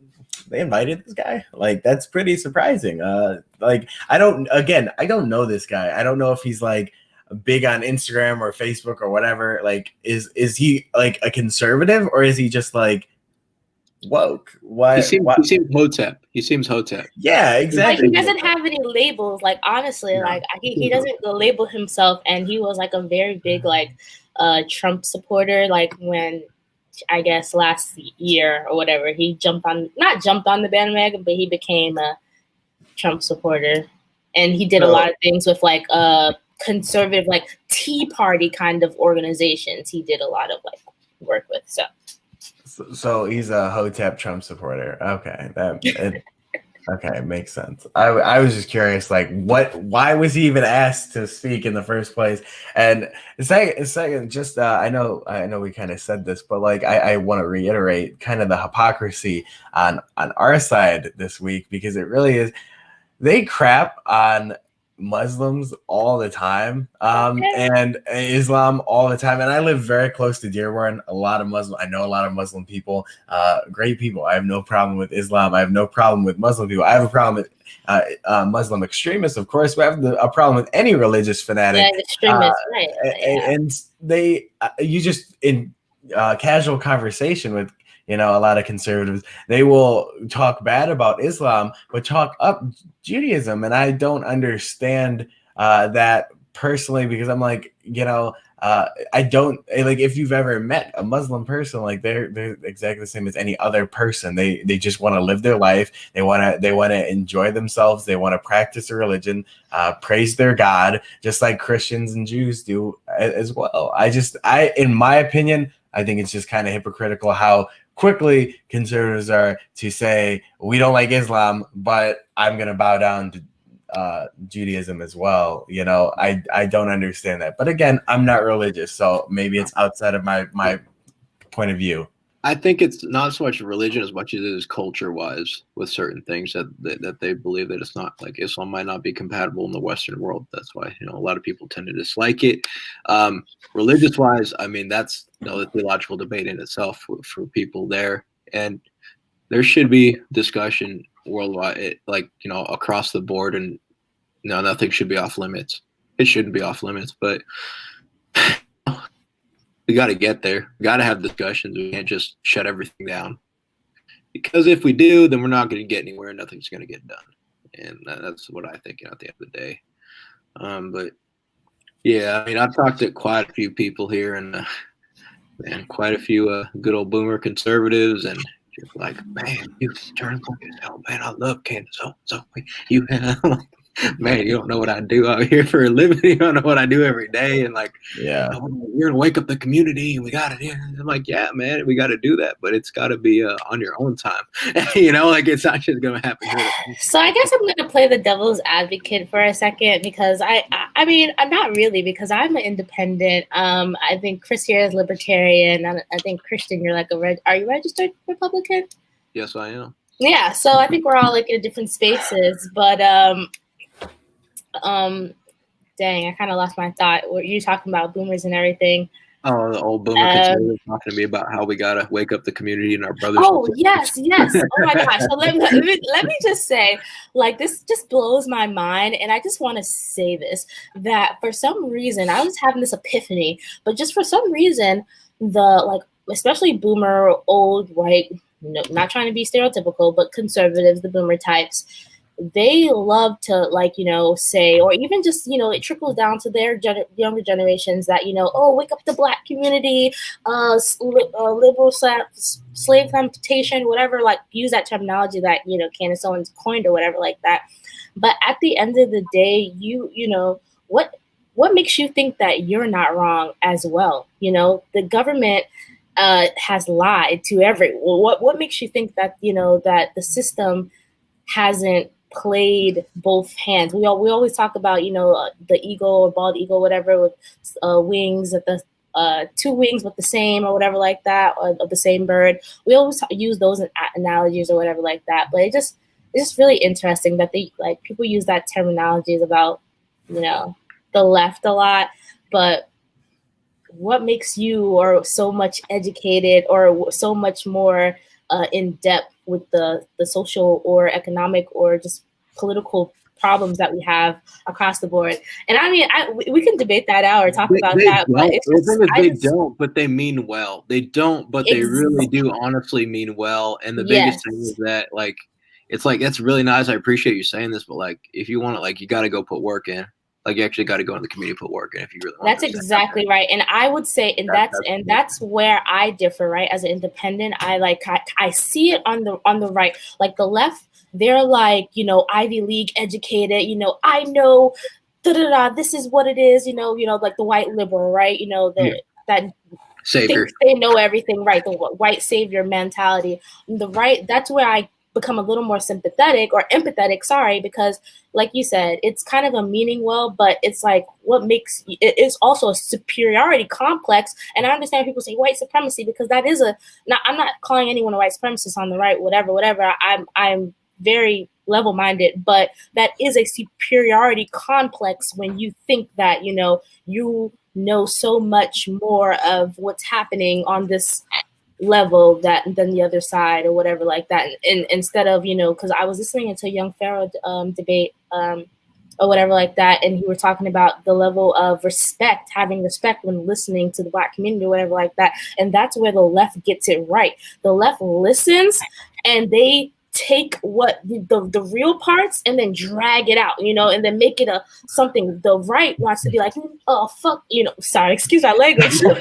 they invited this guy? That's pretty surprising. I don't know this guy. I don't know if he's big on Instagram or Facebook or whatever. Is he a conservative, or is he just woke? Why? He seems Hotep. He seems Hotep. Yeah, exactly. He doesn't have any labels. Honestly, no. He doesn't label himself, and he was a very big Trump supporter. When I guess last year or whatever, he not jumped on the bandwagon, but he became a Trump supporter, and he did a lot of things with conservative Tea Party kind of organizations. He did a lot of work with. So he's a Hotep Trump supporter. Okay, okay, makes sense. I was just curious, why was he even asked to speak in the first place? And second, just I know we kind of said this, but I want to reiterate kind of the hypocrisy on our side this week, because it really is. They crap on Muslims all the time, and Islam all the time. And I live very close to Dearborn. I know a lot of Muslim people, great people. I have no problem with Islam. I have no problem with Muslim people. I have a problem with Muslim extremists, of course, but I have a problem with any religious fanatic. Yeah, extremists, right? And you just in casual conversation with a lot of conservatives, they will talk bad about Islam, but talk up Judaism. And I don't understand that personally, because I'm I don't like, if you've ever met a Muslim person, like they're exactly the same as any other person. They just want to live their life. They want to enjoy themselves. They want to practice their religion, praise their God, just like Christians and Jews do as well. In my opinion, I think it's just kind of hypocritical how quickly conservatives are to say, we don't like Islam, but I'm going to bow down to Judaism as well. I don't understand that. But again, I'm not religious, so maybe it's outside of my point of view. I think it's not so much religion as much as it is culture-wise with certain things that they believe that it's not, like Islam might not be compatible in the Western world. That's why a lot of people tend to dislike it. Religious-wise, I mean, that's the theological debate in itself for people there, and there should be discussion worldwide, across the board, and nothing should be off limits. It shouldn't be off limits, but we got to get there. We got to have discussions. We can't just shut everything down, because if we do, then we're not going to get anywhere. Nothing's going to get done, and that's what I think at the end of the day. But yeah, I mean, I've talked to quite a few people here, and quite a few good old boomer conservatives, and just like, man, you turn like as hell, man. I love Candace. So you man, you don't know what I do out here for a living. You don't know what I do every day. And yeah, you're gonna wake up the community and we got it. I'm like, yeah, man, we got to do that, but it's got to be on your own time. It's not just gonna happen here. So I guess I'm gonna play the devil's advocate for a second, because I mean, I'm not really, because I'm an independent. I think Chris here is libertarian. I think Christian, you're like are you registered Republican? Yes, I am. Yeah, so I think we're all in different spaces, but dang, I kind of lost my thought. Were you talking about boomers and everything? Oh, the old boomer conservative talking to me about how we gotta wake up the community and our brothers. Oh, yes. Oh my gosh. So let me just say, this just blows my mind, and I just want to say this, that for some reason I was having this epiphany, but just for some reason especially boomer, old, white, not trying to be stereotypical, but conservatives, the boomer types, they love to say, or even just it trickles down to their younger generations that wake up the Black community, liberal slave plantation, whatever, use that terminology that Candace Owens coined or whatever like that. But at the end of the day, what makes you think that you're not wrong as well? The government has lied to everyone. What makes you think that that the system hasn't played both hands? We always talk about the eagle or bald eagle, whatever, with wings at the 2 wings with the same or whatever like that, or of the same bird. We always use those analogies or whatever like that. But it's just really interesting that they people use that terminologies about the left a lot. But what makes you or so much educated or so much more in depth with the social or economic or just political problems that we have across the board? And I mean, we can debate that out or talk about that. But they don't, but they mean well. They don't, but they really do honestly mean well. And the biggest thing is that it's that's really nice. I appreciate you saying this, but if you want it, you got to go put work in. You actually got to go in the community, put work in if you really want. That's exactly right. And I would say, that's where I differ, right? As an independent, I see it on the right, the left. They're Ivy League educated. I know, this is what it is. The white liberal, right? That savior. They know everything, right? The white savior mentality. The right. That's where I become a little more sympathetic or empathetic, because like you said, it's kind of a meaning well, but it's what makes it's also a superiority complex. And I understand people say white supremacy, because that is I'm not calling anyone a white supremacist on the right, whatever. I'm very level-minded, but that is a superiority complex when you think that you know so much more of what's happening on this level than the other side or whatever like that. And instead of because I was listening to a Young Pharaoh debate or whatever like that, and he were talking about the level of respect, having respect when listening to the Black community or whatever like that. And that's where the left gets it right. The left listens and they take what the real parts and then drag it out, and then make it something the right wants to be like, oh fuck, sorry, excuse my language. I'm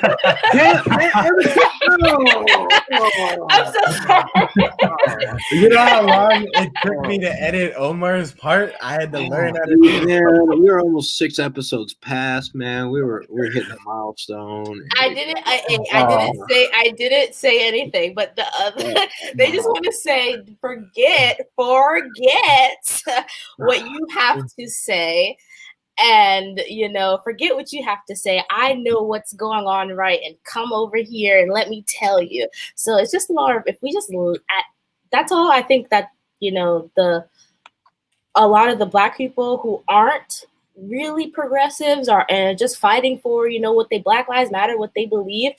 so sorry. You know how long it took me to edit Omar's part? I had to learn how to do it. Man, we were almost 6 episodes past, man. We're hitting a milestone. I didn't say anything, but the other they just want to say forget what you have to say, and forget what you have to say. I know what's going on, right? And come over here and let me tell you. So it's just more, if we just that's all. I think that a lot of the Black people who aren't really progressives are and just fighting for what they Black Lives Matter, what they believe.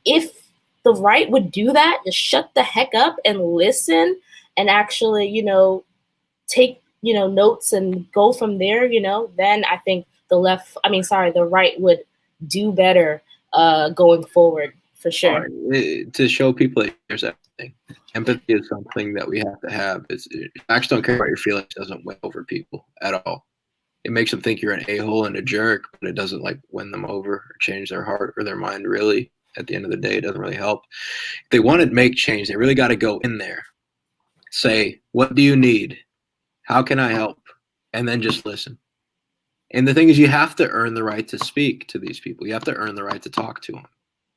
If the right would do that, just shut the heck up and listen and actually take notes and go from there, then I think the right would do better going forward for sure. To show people that there's everything. Empathy is something that we have to have. Facts don't care about your feelings doesn't win over people at all. It makes them think you're an a-hole and a jerk, but it doesn't win them over or change their heart or their mind. Really, at the end of the day, it doesn't really help. If they want to make change, they really got to go in there. Say, what do you need? How can I help? And then just listen. And the thing is, you have to earn the right to speak to these people. You have to earn the right to talk to them.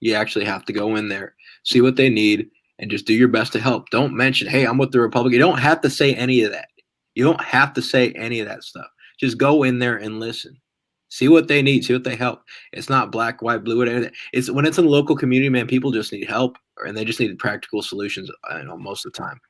You actually have to go in there, see what they need, and just do your best to help. Don't mention, hey, I'm with the Republican. You don't have to say any of that. You don't have to say any of that stuff. Just go in there and listen. See what they need. See what they help. It's not black, white, blue, whatever. It's when it's in the local community, man, people just need help, and they just need practical solutions most of the time.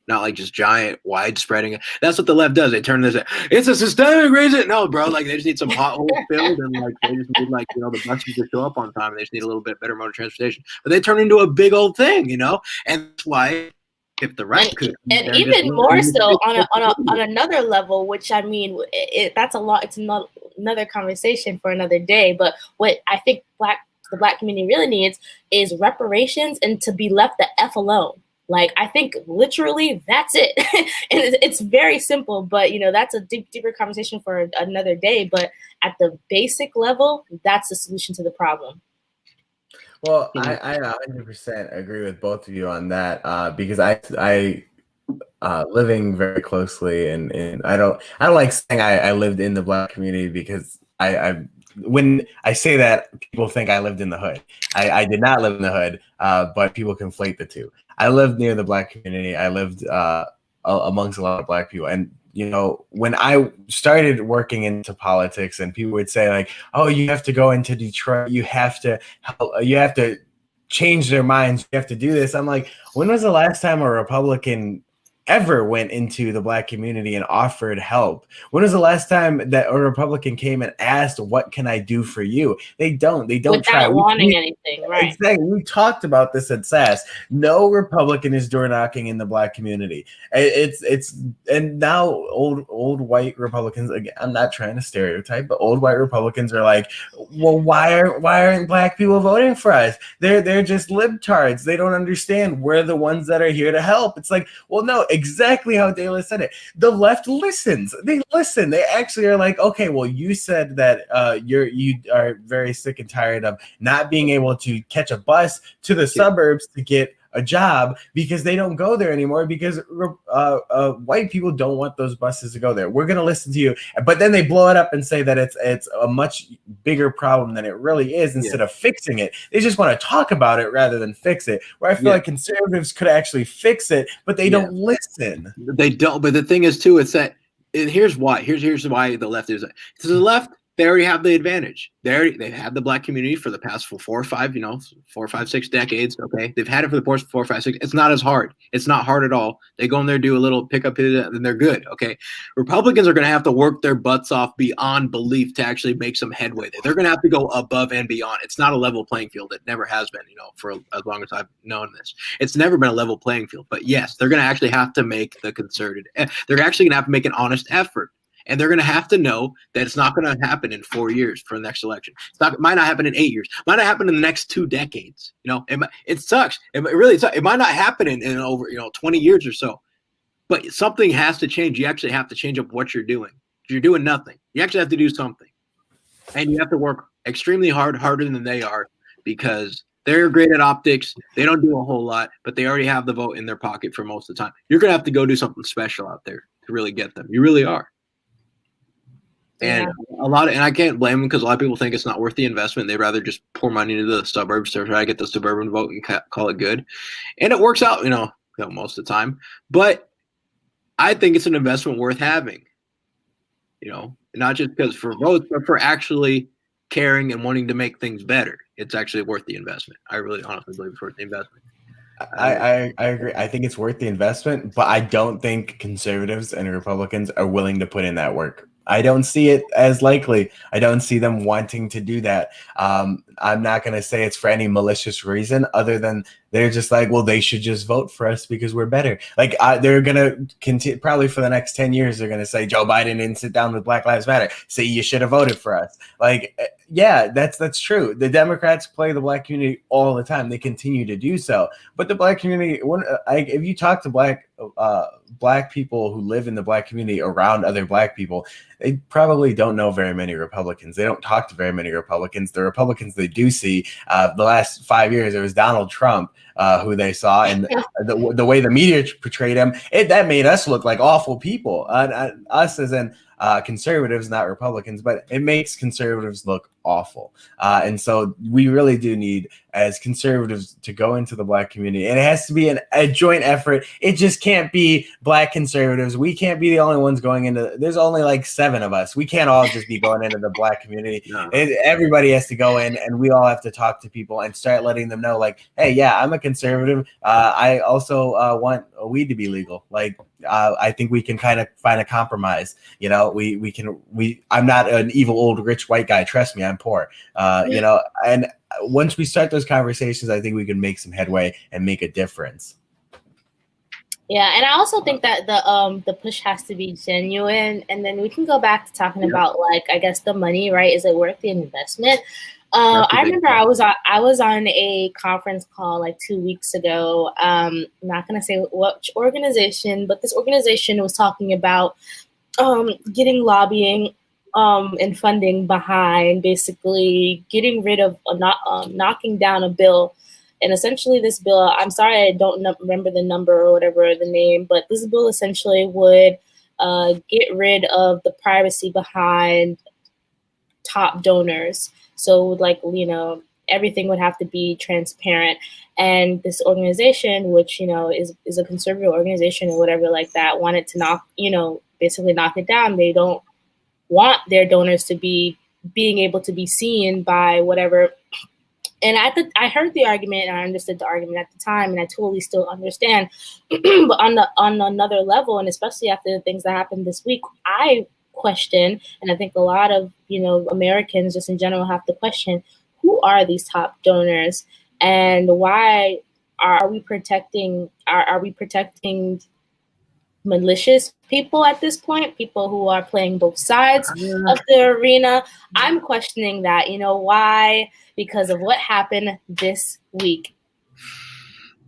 Not just giant, widespreading. That's what the left does. They turn this. It's a systemic reason. No, bro. They just need some potholes filled, and they just need the buses to show up on time. And they just need a little bit better mode of transportation. But they turn into a big old thing, and that's why if the right could, and even more so on another level, which that's a lot. It's not another conversation for another day. But what I think the Black community really needs is reparations and to be left the F alone. I think literally that's it. And it's very simple, but that's a deeper conversation for another day. But at the basic level, that's the solution to the problem. Well, I 100% agree with both of you on that because I living very closely and I don't like saying I lived in the Black community because when I say that, people think I lived in the hood. I did not live in the hood, but people conflate the two. I lived near the Black community. I lived amongst a lot of Black people. And, when I started working into politics and people would say oh, you have to go into Detroit. You have to change their minds. You have to do this. I'm like, when was the last time a Republican ever went into the Black community and offered help? When was the last time that a Republican came and asked, what can I do for you? They don't without try wanting anything, right? Exactly. We talked about this at SAS. No Republican is door knocking in the Black community. And now old white Republicans, again, I'm not trying to stereotype, but old white Republicans are like, well, why aren't Black people voting for us? They're just libtards. They don't understand. We're the ones that are here to help. It's like, well, no, exactly how Dela said it. The left listens. They listen. They actually are like, okay, well, you said that you are very sick and tired of not being able to catch a bus to the suburbs to get a job because they don't go there anymore because white people don't want those buses to go there. We're going to listen to you. But then they blow it up and say that it's a much bigger problem than it really is instead of fixing it. They just want to talk about it rather than fix it. Where I feel like conservatives could actually fix it, but they don't listen. They don't. But the thing is, too, it's that here's why. Here's why the left is. To the left, they already have the advantage. They've had the Black community for the past 4 or 5, 6 decades. Okay, they've had it for the past 4 or 5, 6. It's not as hard. It's not hard at all. They go in there, do a little pickup, and they're good. Okay, Republicans are going to have to work their butts off beyond belief to actually make some headway. They're going to have to go above and beyond. It's not a level playing field. It never has been. For as long as I've known this, it's never been a level playing field. But yes, they're going to actually have to make the concerted. They're actually going to have to make an honest effort. And they're going to have to know that it's not going to happen in 4 years for the next election. It might not happen in 8 years. It might not happen in the next 2 decades. It sucks. It really sucks. It might not happen in over 20 years or so. But something has to change. You actually have to change up what you're doing. You're doing nothing. You actually have to do something. And you have to work extremely hard, harder than they are, because they're great at optics. They don't do a whole lot, but they already have the vote in their pocket for most of the time. You're going to have to go do something special out there to really get them. You really are. And and I can't blame them, because a lot of people think it's not worth the investment. They'd rather just pour money into the suburbs to try to get the suburban vote and call it good. And it works out, most of the time. But I think it's an investment worth having, not just because for votes, but for actually caring and wanting to make things better. It's actually worth the investment. I really honestly believe it's worth the investment. I agree. I think it's worth the investment, but I don't think conservatives and Republicans are willing to put in that work. I don't see it as likely. I don't see them wanting to do that. I'm not going to say it's for any malicious reason other than they're just like, well, they should just vote for us because we're better. Like they're going to continue, probably for the next 10 years, they're going to say Joe Biden didn't sit down with Black Lives Matter. Say you should have voted for us. Like, yeah, that's true. The Democrats play the Black community all the time. They continue to do so. But the Black community, if you talk to Black people who live in the Black community around other Black people, they probably don't know very many Republicans. They don't talk to very many Republicans. The Republicans they do see, the last 5 years, it was Donald Trump who they saw, and the way the media portrayed him, that made us look like awful people. Us as in conservatives, not Republicans, but it makes conservatives look awful. And so we really do need, as conservatives, to go into the Black community. And it has to be a joint effort. It just can't be Black conservatives. We can't be the only ones going into, there's only like 7 of us. We can't all just be going into the Black community. No. Everybody has to go in, and we all have to talk to people and start letting them know, like, hey, yeah, I'm a conservative. I also want weed to be legal. Like, I think we can kind of find a compromise. I'm not an evil old rich white guy. Trust me, I'm poor. And once we start those conversations, I think we can make some headway and make a difference. Yeah, and I also think that the push has to be genuine, and then we can go back to talking about, like, I guess the money, right? Is it worth the investment? I remember I was on a conference call like 2 weeks ago. I'm not going to say which organization, but this organization was talking about getting lobbying and funding behind basically getting rid of knocking down a bill. And essentially this bill, I'm sorry I don't remember the number or whatever the name, but this bill essentially would get rid of the privacy behind top donors. So, like, everything would have to be transparent. And this organization, which, is a conservative organization or whatever like that, wanted to basically knock it down. They don't want their donors to be being able to be seen by whatever. And I heard the argument and I understood the argument at the time, and I totally still understand. But on another level, and especially after the things that happened this week, I question, and I think a lot of Americans just in general have to question, who are these top donors, and why are we protecting malicious people at this point, people who are playing both sides of the arena? I'm questioning that. Why? Because of what happened this week.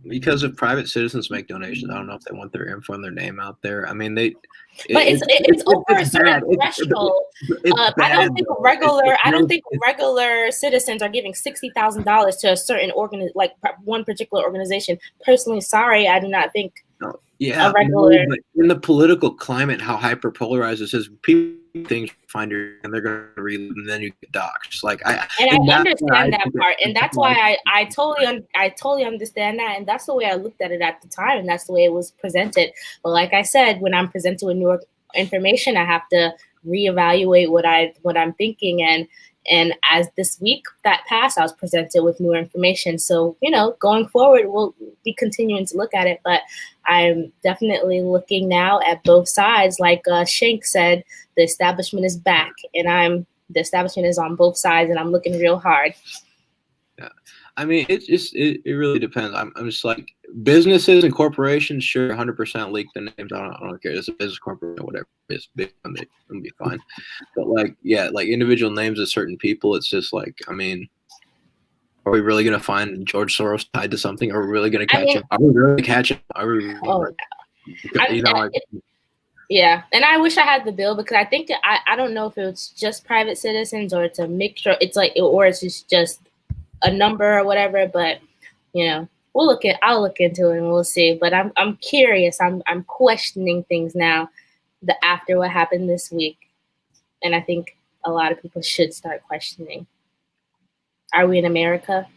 Because if private citizens make donations, I don't know if they want their info and their name out there. I mean, it's over a certain threshold. I don't think regular citizens are giving $60,000 to a certain like one particular organization. Personally, sorry, I do not think. Yeah, but in the political climate, how hyper polarized this is, people things find your and they're going to read and then you get doxxed. Like I understand that part, and that's why I totally understand that, and that's the way I looked at it at the time, and that's the way it was presented. But like I said, when I'm presented with new information, I have to reevaluate what I'm thinking, and as this week that passed, I was presented with new information. So, going forward, we'll be continuing to look at it. But I'm definitely looking now at both sides. Like Shank said, the establishment is back, and the establishment is on both sides, and I'm looking real hard. Yeah, I mean, it really depends. I'm just like, businesses and corporations, sure, 100% leak the names. I don't care. It's a business corporation or whatever. It's big, it'll be fine. But like individual names of certain people, it's just like, I mean, are we really gonna find George Soros tied to something? Are we really gonna catch him? Are we really catch him? You know, like, yeah, and I wish I had the bill because I think that I don't know if it's just private citizens or it's a mixture. It's like or it's just a number or whatever. But I'll look into it and we'll see. But I'm curious. I'm questioning things now. After what happened this week, and I think a lot of people should start questioning. Are we in America?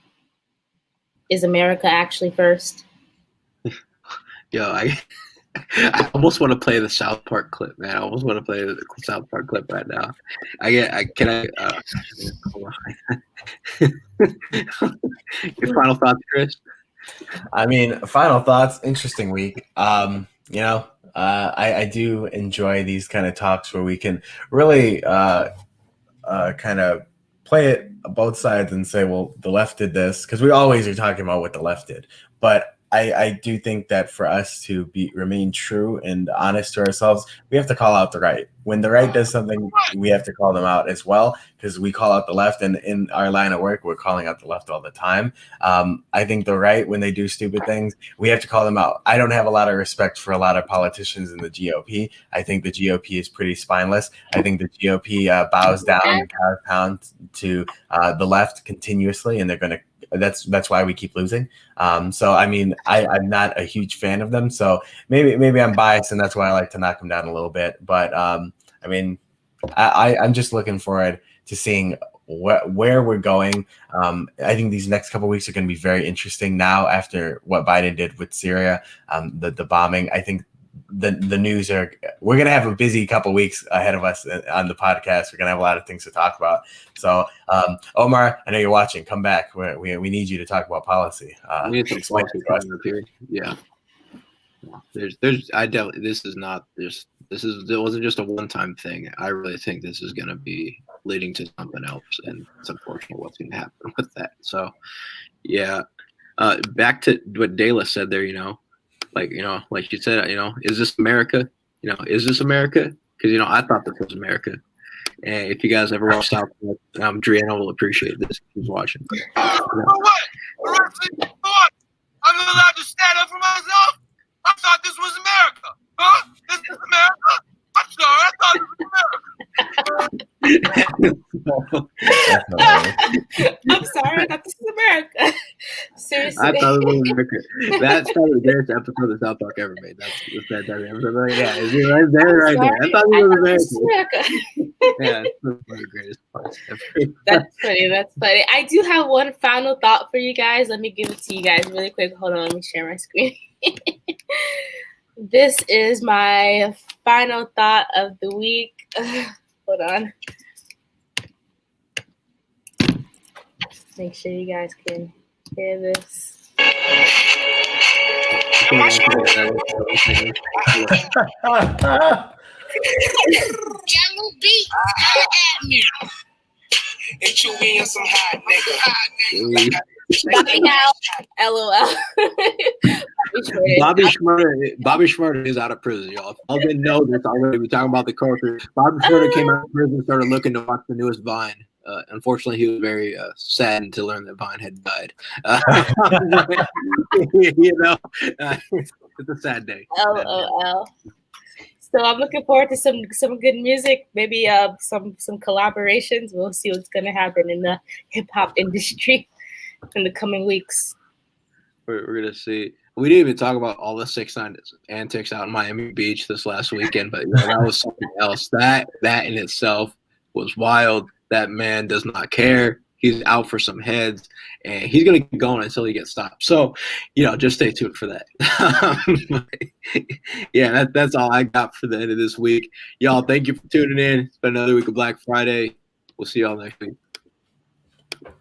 Is America actually first? yo, I almost want to play the South Park clip, man. I almost want to play the South Park clip right now. Your final thoughts, Chris? I mean, final thoughts. Interesting week. I do enjoy these kind of talks where we can really kind of play it both sides and say, well, the left did this, because we always are talking about what the left did. But I do think that for us to remain true and honest to ourselves, we have to call out the right. When the right does something, we have to call them out as well, because we call out the left, and in our line of work, we're calling out the left all the time. I think the right, when they do stupid things, we have to call them out. I don't have a lot of respect for a lot of politicians in the GOP. I think the GOP is pretty spineless. I think the GOP bows down and bows down to the left continuously, and they're going to. That's why we keep losing. So I mean, I'm not a huge fan of them. So maybe I'm biased, and that's why I like to knock them down a little bit. But I mean, I'm just looking forward to seeing where we're going. I think these next couple of weeks are going to be very interesting. Now, after what Biden did with Syria, the bombing, I think the news we're going to have a busy couple of weeks ahead of us on the podcast. We're going to have a lot of things to talk about. So, Omar, I know you're watching. Come back. We need you to talk about policy. We need some policy coming up here. Yeah. It wasn't just a one-time thing. I really think this is going to be leading to something else, and it's unfortunate what's going to happen with that. So, yeah. Back to what Dayla said there, like you said, is this America? Is this America? Because, I thought this was America. And if you guys ever watch South Park, Driano will appreciate this if he's watching. What? I'm not allowed to stand up for myself? I thought this was America. Huh? This is America? I'm sorry. I thought it was America. I'm sorry, I thought this was America. Seriously. I thought it was America. That's probably the greatest episode of South Park ever made. That's that episode. Yeah, it's right there, right there. I thought it was America. Yeah, it's one of the greatest parts ever. That's funny. I do have one final thought for you guys. Let me give it to you guys really quick. Hold on, let me share my screen. This is my final thought of the week. Hold on. Make sure you guys can hear this. Yellow beat at me. And Chewy and some hot nigga. Bobby now, LOL. Bobby Shmurda is out of prison, y'all. If y'all didn't know this already, we're talking about the culture. Bobby Shmurda came out of prison and started looking to watch the newest Vine. Unfortunately, he was very saddened to learn that Vine had died. It's a sad day. LOL. So I'm looking forward to some good music, maybe some collaborations. We'll see what's gonna happen in the hip hop industry in the coming weeks. We're gonna see. We didn't even talk about all the 6ix9ine antics out in Miami Beach this last weekend, but that was something else. That in itself was wild. That man does not care. He's out for some heads, and he's going to keep going until he gets stopped. So, just stay tuned for that. Yeah, that's all I got for the end of this week. Y'all, thank you for tuning in. It's been another week of Black Friday. We'll see y'all next week.